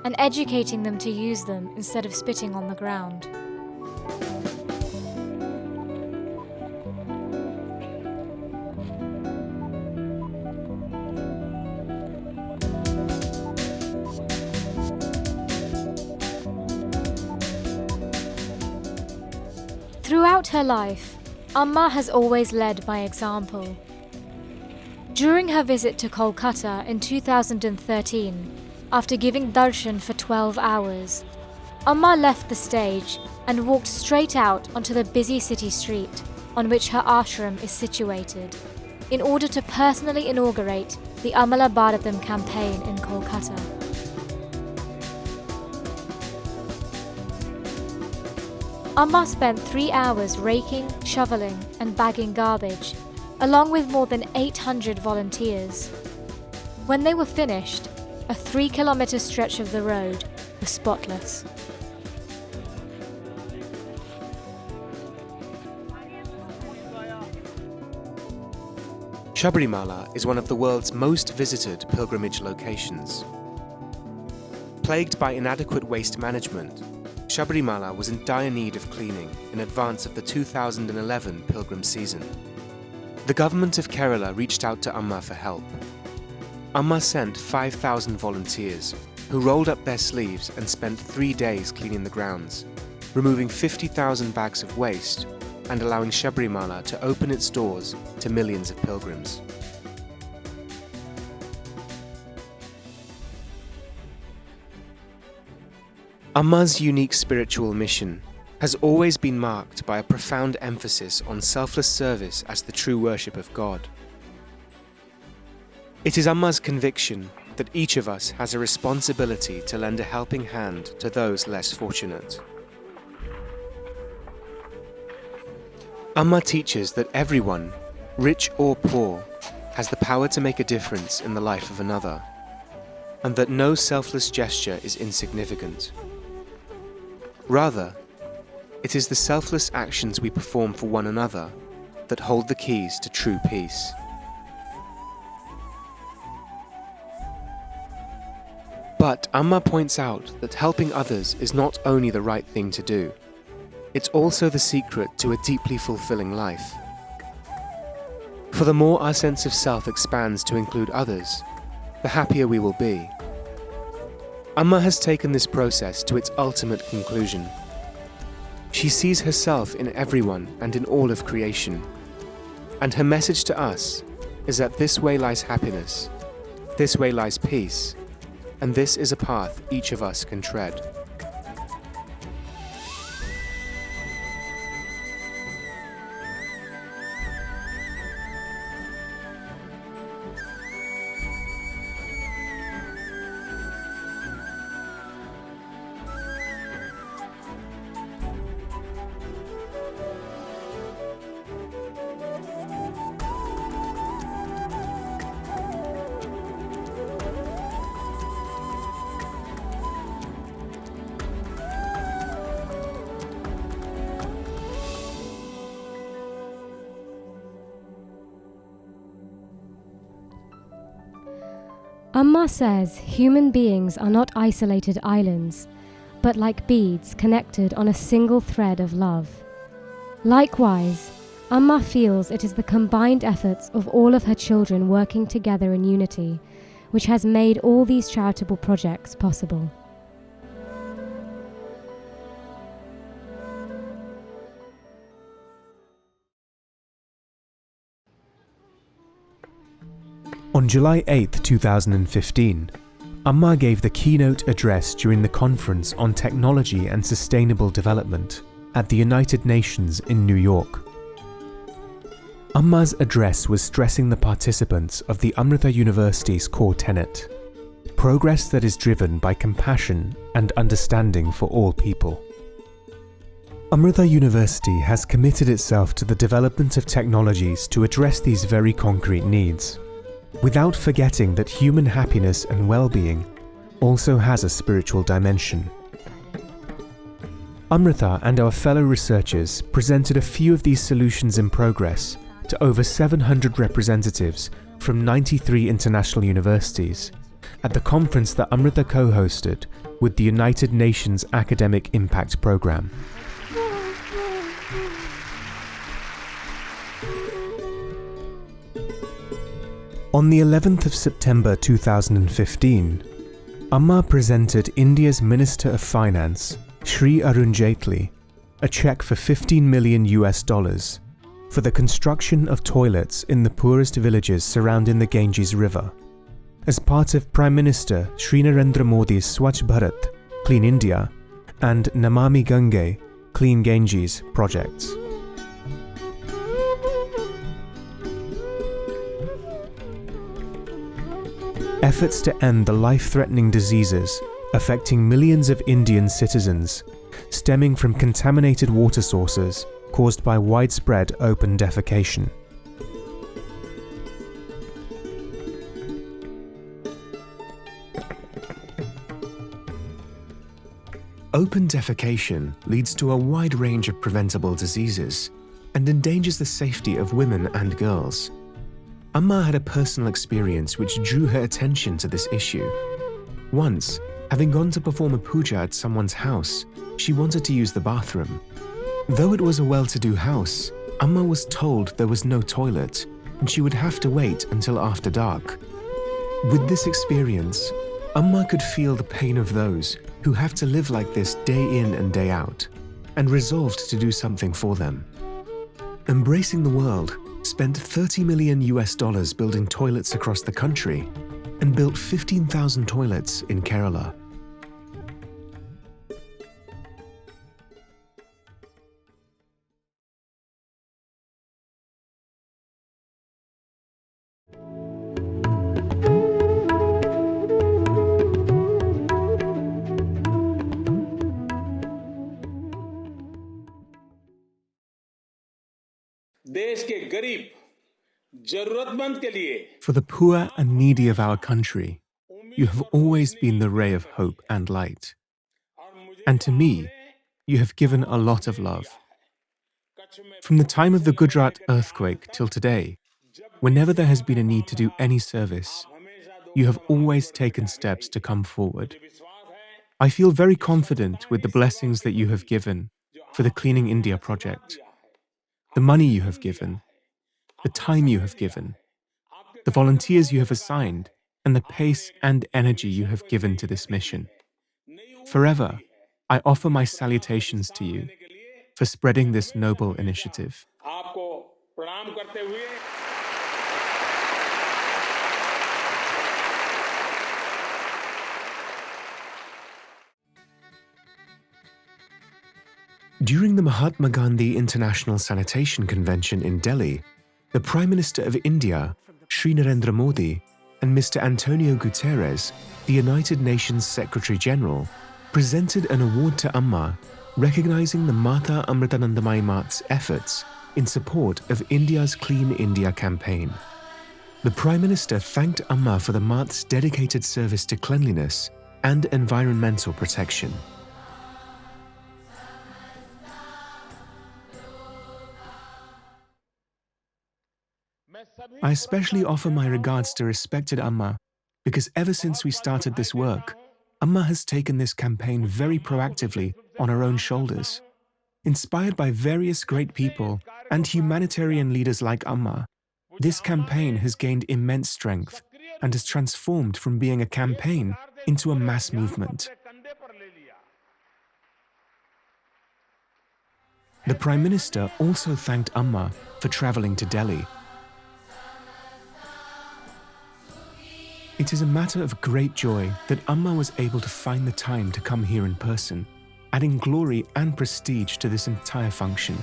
and educating them to use them instead of spitting on the ground. Throughout her life, Amma has always led by example. During her visit to Kolkata in 2013, after giving darshan for 12 hours, Amma left the stage and walked straight out onto the busy city street on which her ashram is situated, in order to personally inaugurate the Amala Bharatam campaign in Kolkata. Amma spent 3 hours raking, shoveling, and bagging garbage, along with more than 800 volunteers. When they were finished, a 3-kilometer stretch of the road was spotless.
Sabrimala is one of the world's most visited pilgrimage locations. Plagued by inadequate waste management, Sabrimala was in dire need of cleaning in advance of the 2011 pilgrim season. The government of Kerala reached out to Amma for help. Amma sent 5,000 volunteers who rolled up their sleeves and spent 3 days cleaning the grounds, removing 50,000 bags of waste and allowing Sabrimala to open its doors to millions of pilgrims. Amma's unique spiritual mission has always been marked by a profound emphasis on selfless service as the true worship of God. It is Amma's conviction that each of us has a responsibility to lend a helping hand to those less fortunate. Amma teaches that everyone, rich or poor, has the power to make a difference in the life of another, and that no selfless gesture is insignificant. Rather, it is the selfless actions we perform for one another that hold the keys to true peace. But Amma points out that helping others is not only the right thing to do, it's also the secret to a deeply fulfilling life. For the more our sense of self expands to include others, the happier we will be. Amma has taken this process to its ultimate conclusion. She sees herself in everyone and in all of creation, and her message to us is that this way lies happiness, this way lies peace, and this is a path each of us can tread.
Amma says human beings are not isolated islands, but like beads connected on a single thread of love. Likewise, Amma feels it is the combined efforts of all of her children working together in unity which has made all these charitable projects possible.
On July 8, 2015, Amma gave the keynote address during the Conference on Technology and Sustainable Development at the United Nations in New York. Amma's address was stressing the participants of the Amrita University's core tenet: progress that is driven by compassion and understanding for all people. Amrita University has committed itself to the development of technologies to address these very concrete needs, without forgetting that human happiness and well-being also has a spiritual dimension. Amrita and our fellow researchers presented a few of these solutions in progress to over 700 representatives from 93 international universities at the conference that Amrita co-hosted with the United Nations Academic Impact Programme. On the 11th of September 2015, Amma presented India's Minister of Finance, Shri Arun Jaitley, a cheque for $15 million for the construction of toilets in the poorest villages surrounding the Ganges River, as part of Prime Minister Shri Narendra Modi's Swachh Bharat, Clean India, and Namami Gange, Clean Ganges projects. Efforts to end the life-threatening diseases affecting millions of Indian citizens, stemming from contaminated water sources caused by widespread open defecation. Open defecation leads to a wide range of preventable diseases and endangers the safety of women and girls. Amma had a personal experience which drew her attention to this issue. Once, having gone to perform a puja at someone's house, she wanted to use the bathroom. Though it was a well-to-do house, Amma was told there was no toilet and she would have to wait until after dark. With this experience, Amma could feel the pain of those who have to live like this day in and day out, and resolved to do something for them. Embracing the World spent $30 million building toilets across the country and built 15,000 toilets in Kerala. For the poor and needy of our country, you have always been the ray of hope and light. And to me, you have given a lot of love. From the time of the Gujarat earthquake till today, whenever there has been a need to do any service, you have always taken steps to come forward. I feel very confident with the blessings that you have given for the Cleaning India project, the money you have given, the time you have given, the volunteers you have assigned, and the pace and energy you have given to this mission. Forever, I offer my salutations to you for spreading this noble initiative. During the Mahatma Gandhi International Sanitation Convention in Delhi, the Prime Minister of India, Shri Narendra Modi, and Mr. Antonio Guterres, the United Nations Secretary General, presented an award to Amma, recognizing the Mata Amritanandamayi Mat's efforts in support of India's Clean India campaign. The Prime Minister thanked Amma for the Mat's dedicated service to cleanliness and environmental protection. I especially offer my regards to respected Amma because ever since we started this work, Amma has taken this campaign very proactively on her own shoulders. Inspired by various great people and humanitarian leaders like Amma, this campaign has gained immense strength and has transformed from being a campaign into a mass movement. The Prime Minister also thanked Amma for travelling to Delhi. It is a matter of great joy that Amma was able to find the time to come here in person, adding glory and prestige to this entire function.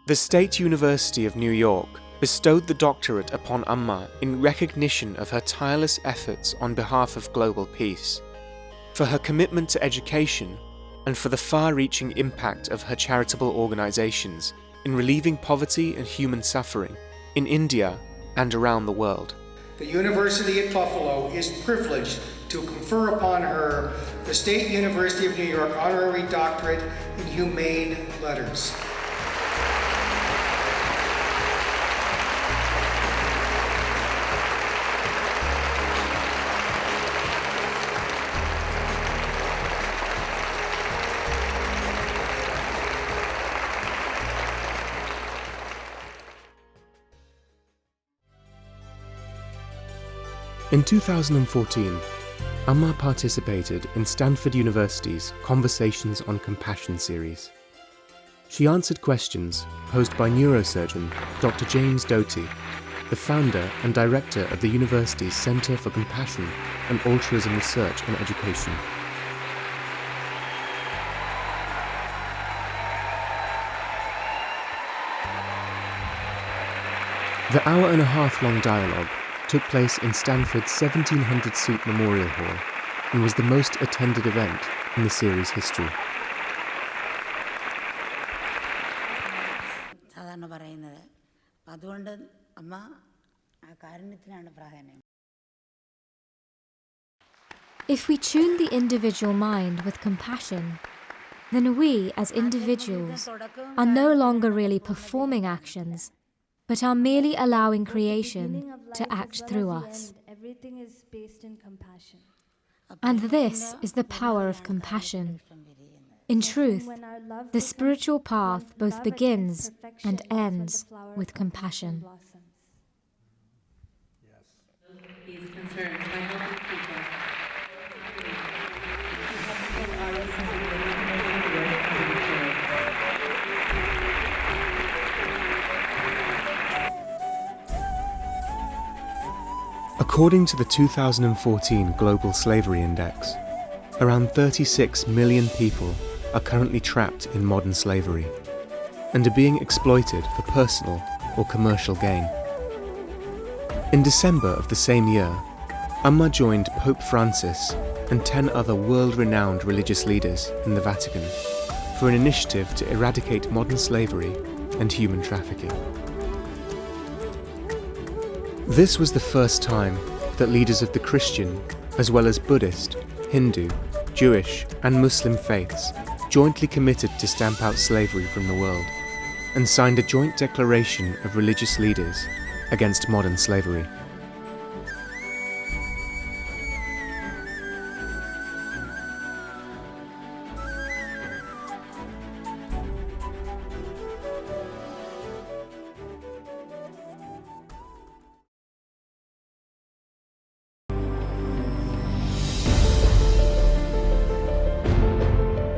The State University of New York bestowed the doctorate upon Amma in recognition of her tireless efforts on behalf of global peace, for her commitment to education, and for the far-reaching impact of her charitable organizations in relieving poverty and human suffering in India and around the world.
The University at Buffalo is privileged to confer upon her the State University of New York Honorary Doctorate in Humane Letters.
In 2014, Amma participated in Stanford University's Conversations on Compassion series. She answered questions posed by neurosurgeon Dr. James Doty, the founder and director of the university's Center for Compassion and Altruism Research and Education. The hour-and-a-half-long dialogue took place in Stanford's 1,700-seat Memorial Hall and was the most attended event in the series' history.
If we tune the individual mind with compassion, then we, as individuals, are no longer really performing actions, but are merely allowing creation to act through us.
Everything is based in compassion.
And this is the power of compassion. In truth, the spiritual path both begins and ends with compassion.
He is concerned by helping people.
According to the 2014 Global Slavery Index, around 36 million people are currently trapped in modern slavery and are being exploited for personal or commercial gain. In December of the same year, Amma joined Pope Francis and 10 other world-renowned religious leaders in the Vatican for an initiative to eradicate modern slavery and human trafficking. This was the first time that leaders of the Christian, as well as Buddhist, Hindu, Jewish, and Muslim faiths jointly committed to stamp out slavery from the world and signed a joint declaration of religious leaders against modern slavery.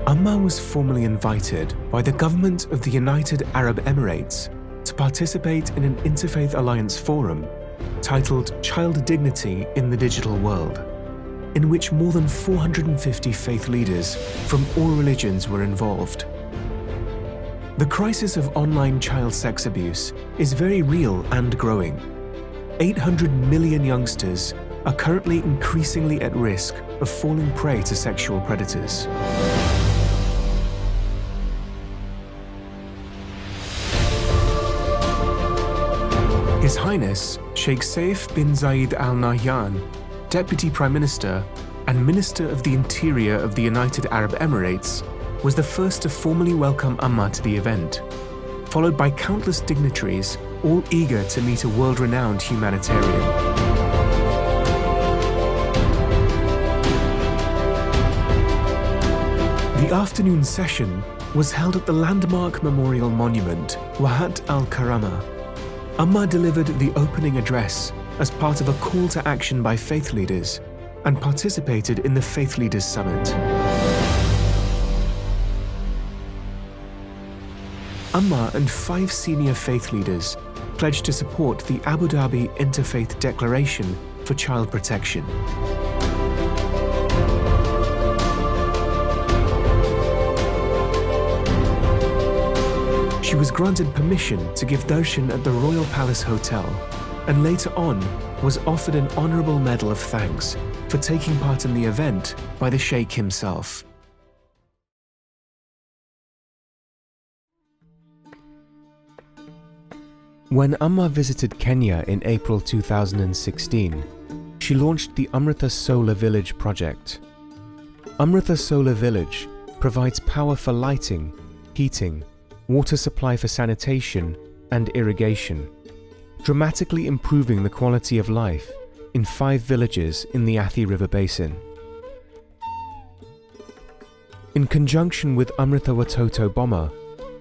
Amma was formally invited by the government of the United Arab Emirates to participate in an interfaith alliance forum titled Child Dignity in the Digital World, in which more than 450 faith leaders from all religions were involved. The crisis of online child sex abuse is very real and growing. 800 million youngsters are currently increasingly at risk of falling prey to sexual predators. His Highness Sheikh Saif bin Zayed Al Nahyan, Deputy Prime Minister and Minister of the Interior of the United Arab Emirates, was the first to formally welcome Amma to the event, followed by countless dignitaries, all eager to meet a world-renowned humanitarian. The afternoon session was held at the landmark memorial monument, Wahat al-Karama. Amma delivered the opening address as part of a call to action by faith leaders and participated in the Faith Leaders Summit. Amma and 5 senior faith leaders pledged to support the Abu Dhabi Interfaith Declaration for Child Protection. She was granted permission to give darshan at the Royal Palace Hotel, and later on was offered an honourable medal of thanks for taking part in the event by the Sheikh himself. When Amma visited Kenya in April 2016, she launched the Amrita Solar Village project. Amrita Solar Village provides power for lighting, heating, water supply for sanitation and irrigation, dramatically improving the quality of life in 5 villages in the Athi River Basin. In conjunction with Amrita Watoto Boma,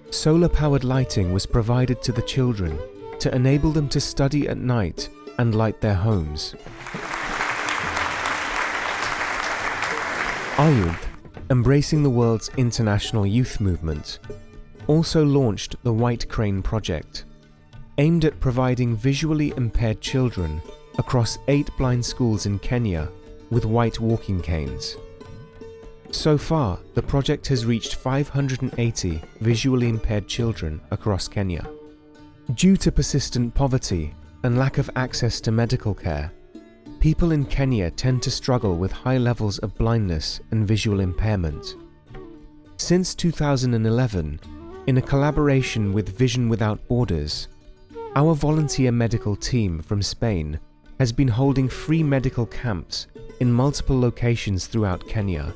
solar-powered lighting was provided to the children to enable them to study at night and light their homes. Ayuth, embracing the world's international youth movement, also launched the White Crane Project, aimed at providing visually impaired children across 8 blind schools in Kenya with white walking canes. So far, the project has reached 580 visually impaired children across Kenya. Due to persistent poverty and lack of access to medical care, people in Kenya tend to struggle with high levels of blindness and visual impairment. Since 2011, in a collaboration with Vision Without Borders, our volunteer medical team from Spain has been holding free medical camps in multiple locations throughout Kenya,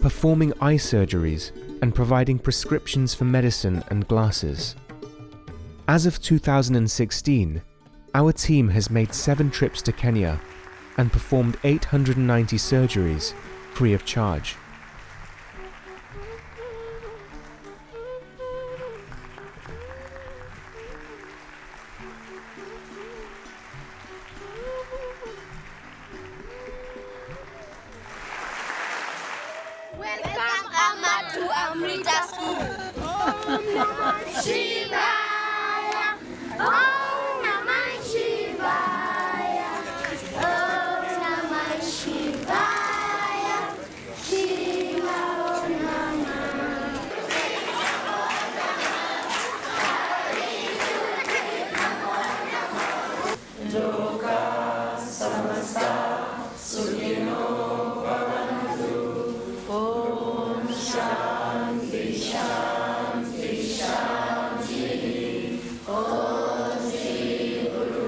performing eye surgeries and providing prescriptions for medicine and glasses. As of 2016, our team has made 7 trips to Kenya and performed 890 surgeries free of charge.
Welcome Amma to Amrita School. Om Namah Shivaya. Om Namah Shivaya. Om Namah Shivaya. Shiva Om Namah. Loka Samasta Sukhino Bhavantu. Om Shanti Shanti Shanti. Om Shri Guru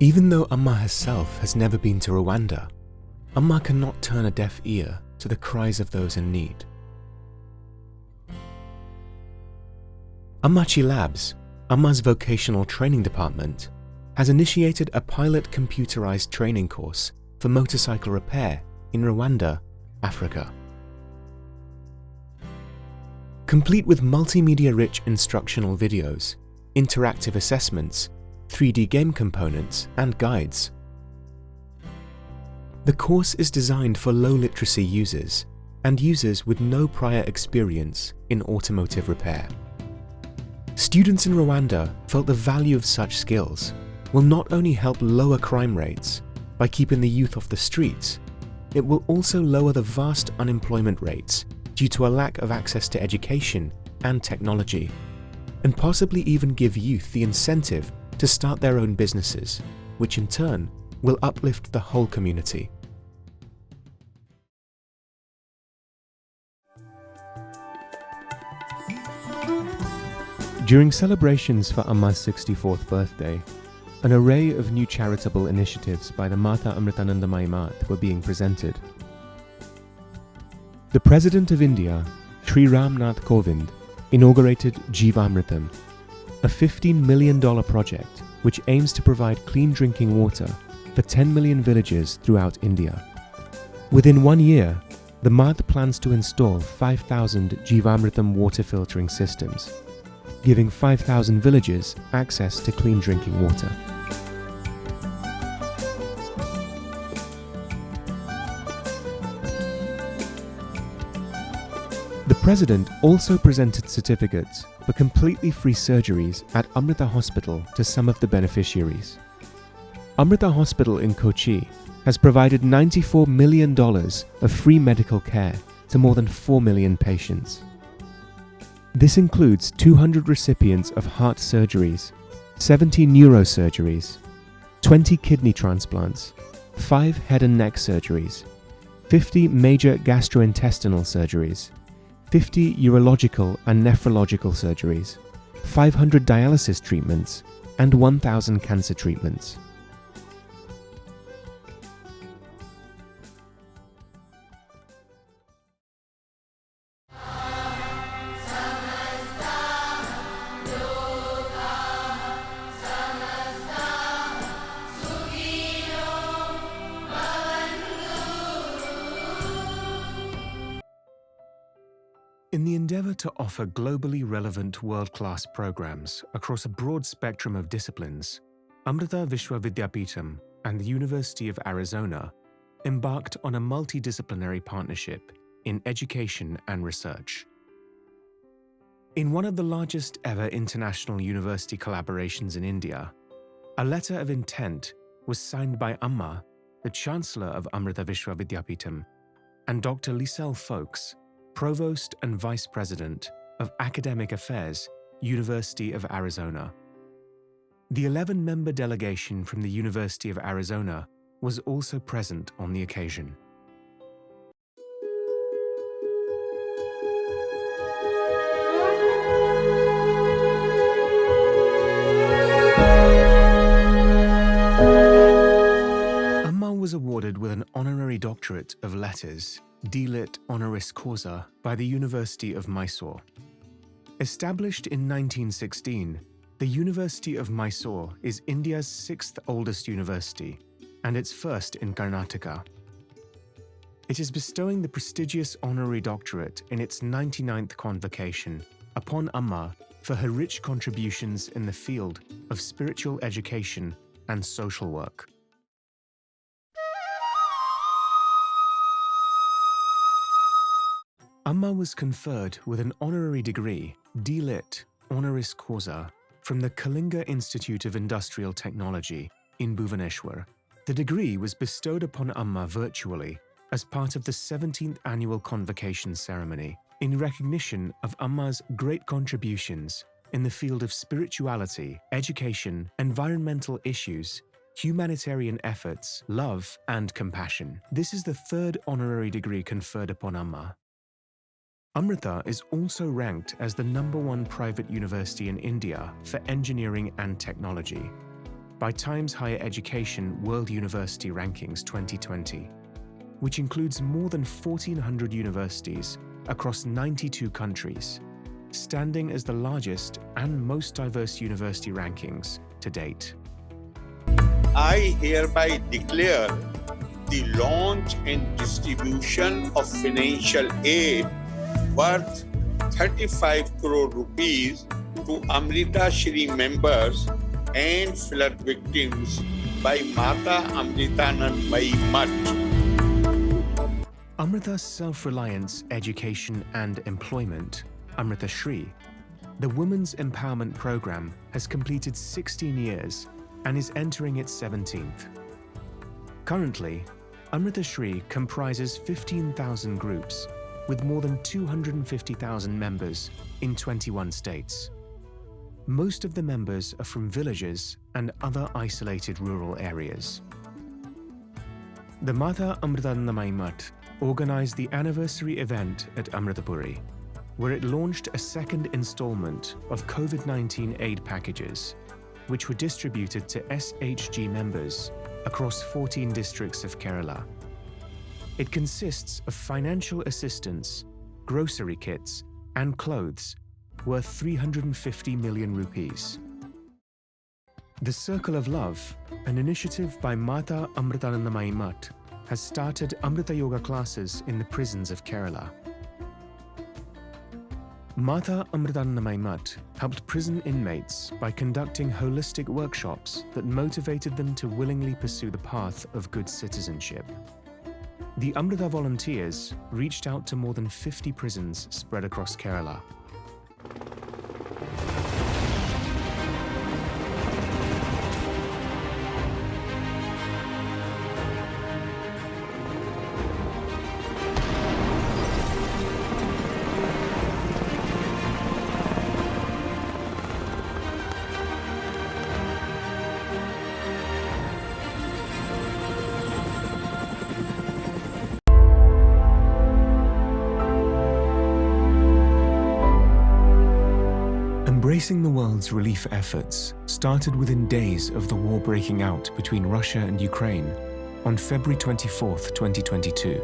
Even though Amma herself has never been to Rwanda, Amma cannot turn a deaf ear to the cries of those in need. Amachi Labs, Amma's vocational training department, has initiated a pilot computerized training course for motorcycle repair in Rwanda, Africa. Complete with multimedia-rich instructional videos, interactive assessments, 3D game components, and guides. The course is designed for low literacy users and users with no prior experience in automotive repair. Students in Rwanda felt the value of such skills will not only help lower crime rates by keeping the youth off the streets, it will also lower the vast unemployment rates due to a lack of access to education and technology, and possibly even give youth the incentive to start their own businesses, which in turn will uplift the whole community. During celebrations for Amma's 64th birthday, an array of new charitable initiatives by the Mata Amritanandamayi Math were being presented. The President of India, Sri Ram Nath Kovind, inaugurated Jeevamritam, a $15 million project which aims to provide clean drinking water for 10 million villages throughout India. Within 1 year, the Madh plans to install 5,000 Jeevamritam water filtering systems, giving 5,000 villages access to clean drinking water. The President also presented certificates for completely free surgeries at Amrita Hospital to some of the beneficiaries. Amrita Hospital in Kochi has provided $94 million of free medical care to more than 4 million patients. This includes 200 recipients of heart surgeries, 70 neurosurgeries, 20 kidney transplants, 5 head and neck surgeries, 50 major gastrointestinal surgeries, 50 urological and nephrological surgeries, 500 dialysis treatments, and 1,000 cancer treatments. In the endeavour to offer globally relevant world-class programs across a broad spectrum of disciplines, Amrita Vishwa Vidyapeetham and the University of Arizona embarked on a multidisciplinary partnership in education and research. In one of the largest ever international university collaborations in India, a letter of intent was signed by Amma, the Chancellor of Amrita Vishwa Vidyapeetham, and Dr. Lisel Folks, Provost and Vice President of Academic Affairs, University of Arizona. The 11-member delegation from the University of Arizona was also present on the occasion. Amma was awarded with an honorary doctorate of letters, D.Litt honoris causa, by the University of Mysore. Established in 1916, the University of Mysore is India's 6th oldest university and its first in Karnataka. It is bestowing the prestigious honorary doctorate in its 99th convocation upon Amma for her rich contributions in the field of spiritual education and social work. Amma was conferred with an honorary degree, D.Litt honoris causa, from the Kalinga Institute of Industrial Technology in Bhubaneswar. The degree was bestowed upon Amma virtually as part of the 17th annual convocation ceremony in recognition of Amma's great contributions in the field of spirituality, education, environmental issues, humanitarian efforts, love, and compassion. This is the 3rd honorary degree conferred upon Amma. Amrita is also ranked as the #1 private university in India for engineering and technology by Times Higher Education World University Rankings 2020, which includes more than 1,400 universities across 92 countries, standing as the largest and most diverse university rankings to date.
I hereby declare the launch and distribution of financial aid worth 35 crore rupees to Amrita Shri members and flood victims by Mata Amritanandmayi Math.
Amrita's Self-Reliance, Education and Employment, Amrita Shri, the Women's Empowerment Program, has completed 16 years and is entering its 17th. Currently, Amrita Shri comprises 15,000 groups with more than 250,000 members in 21 states. Most of the members are from villages and other isolated rural areas. The Mata Amritanandmayi Math organized the anniversary event at Amritapuri, where it launched a second installment of COVID-19 aid packages, which were distributed to SHG members across 14 districts of Kerala. It consists of financial assistance, grocery kits, and clothes worth 350 million rupees. The Circle of Love, an initiative by Mata Amritanandamayi Mutt, has started Amrita Yoga classes in the prisons of Kerala. Mata Amritanandamayi Mutt helped prison inmates by conducting holistic workshops that motivated them to willingly pursue the path of good citizenship. The Amrita volunteers reached out to more than 50 prisons spread across Kerala. Embracing the world's relief efforts started within days of the war breaking out between Russia and Ukraine on February 24, 2022.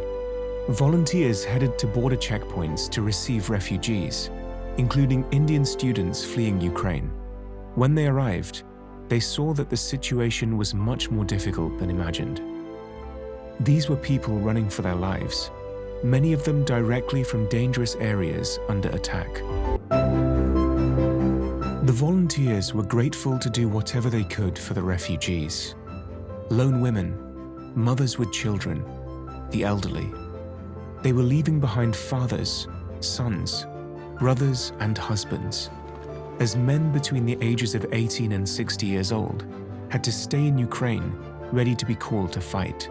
Volunteers headed to border checkpoints to receive refugees, including Indian students fleeing Ukraine. When they arrived, they saw that the situation was much more difficult than imagined. These were people running for their lives, many of them directly from dangerous areas under attack. The volunteers were grateful to do whatever they could for the refugees. Lone women, mothers with children, the elderly. They were leaving behind fathers, sons, brothers and husbands, as men between the ages of 18 and 60 years old had to stay in Ukraine, ready to be called to fight.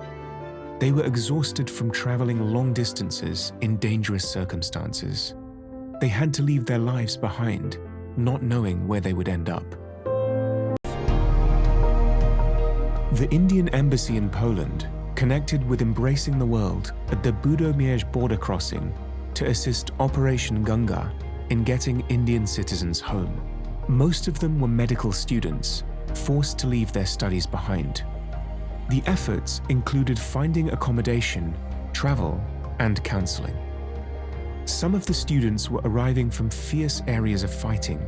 They were exhausted from traveling long distances in dangerous circumstances. They had to leave their lives behind, not knowing where they would end up. The Indian Embassy in Poland connected with Embracing the World at the Budomierz border crossing to assist Operation Ganga in getting Indian citizens home. Most of them were medical students, forced to leave their studies behind. The efforts included finding accommodation, travel, and counseling. Some of the students were arriving from fierce areas of fighting,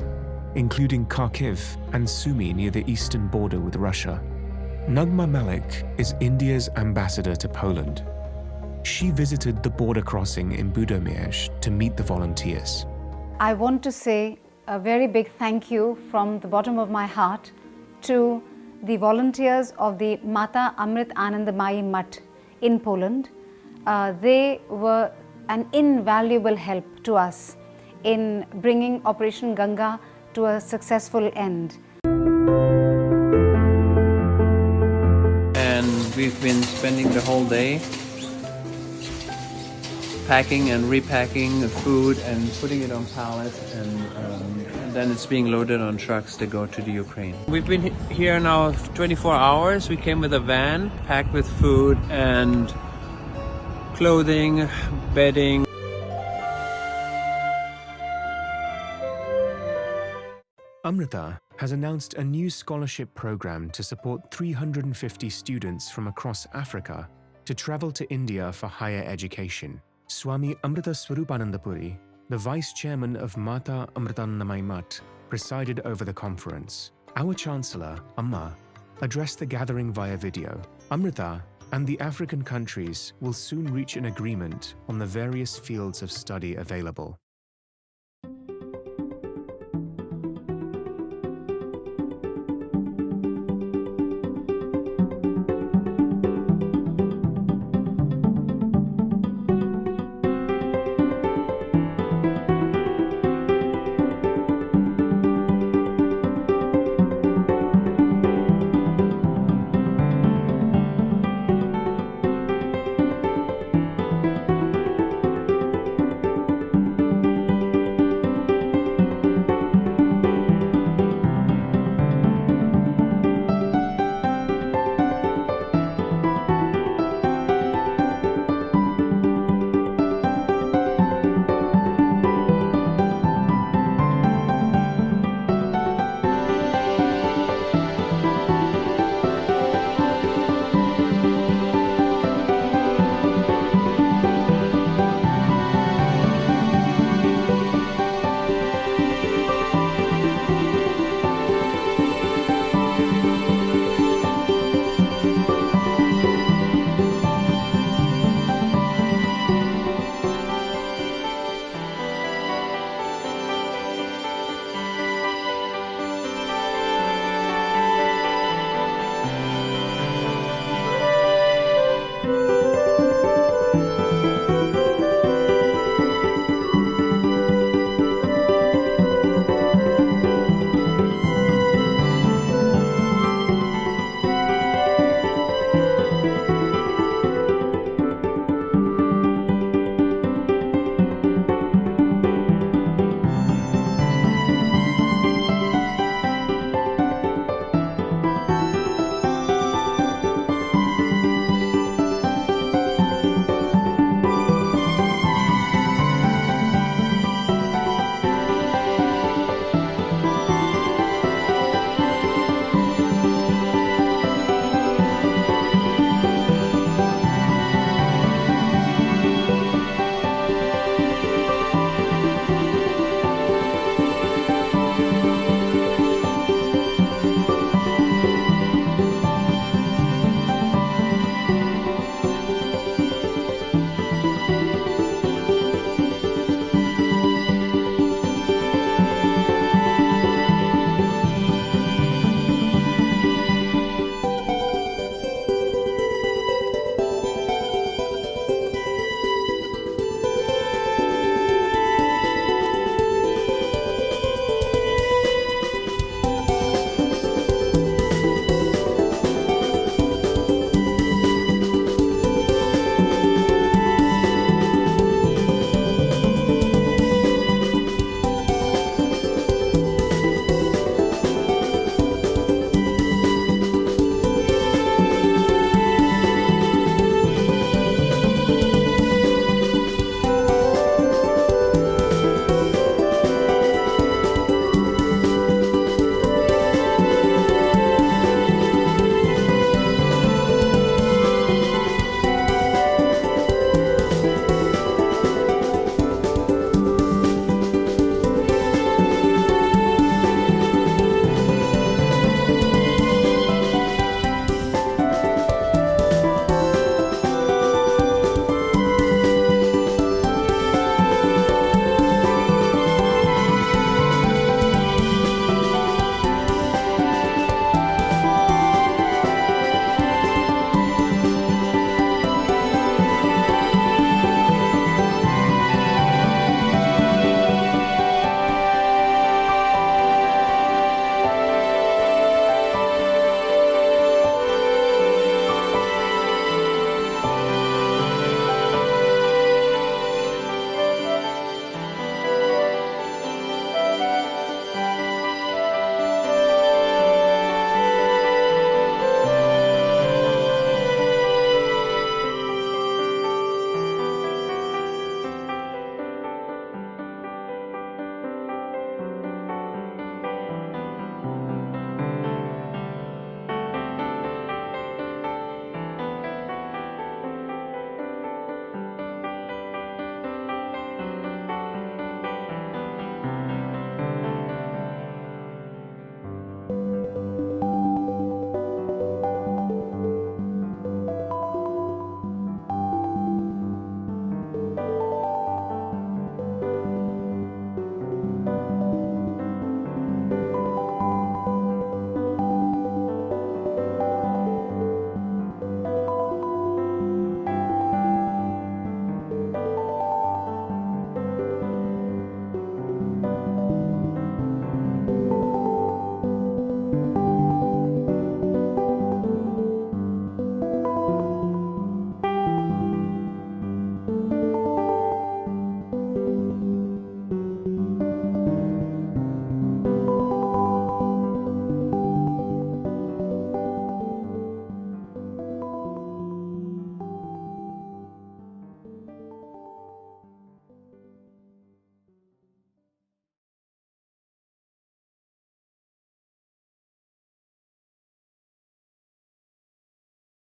including Kharkiv and Sumy near the eastern border with Russia. Nagma Malik is India's ambassador to Poland. She visited the border crossing in Budomierz to meet the volunteers.
I want to say a very big thank you from the bottom of my heart to the volunteers of the Mata Amritanandamayi Mutt in Poland. They were an invaluable help to us in bringing Operation Ganga to a successful end.
And we've been spending the whole day packing and repacking the food and putting it on pallets, and then it's being loaded on trucks to go to the Ukraine. We've been here now 24 hours. We came with a van packed with food and clothing, bedding.
Amrita has announced a new scholarship program to support 350 students from across Africa to travel to India for higher education. Swami Amrita Swarupanandapuri, the vice chairman of Mata Amritanandamayi Mutt, presided over the conference. Our chancellor, Amma, addressed the gathering via video. Amrita and the African countries will soon reach an agreement on the various fields of study available.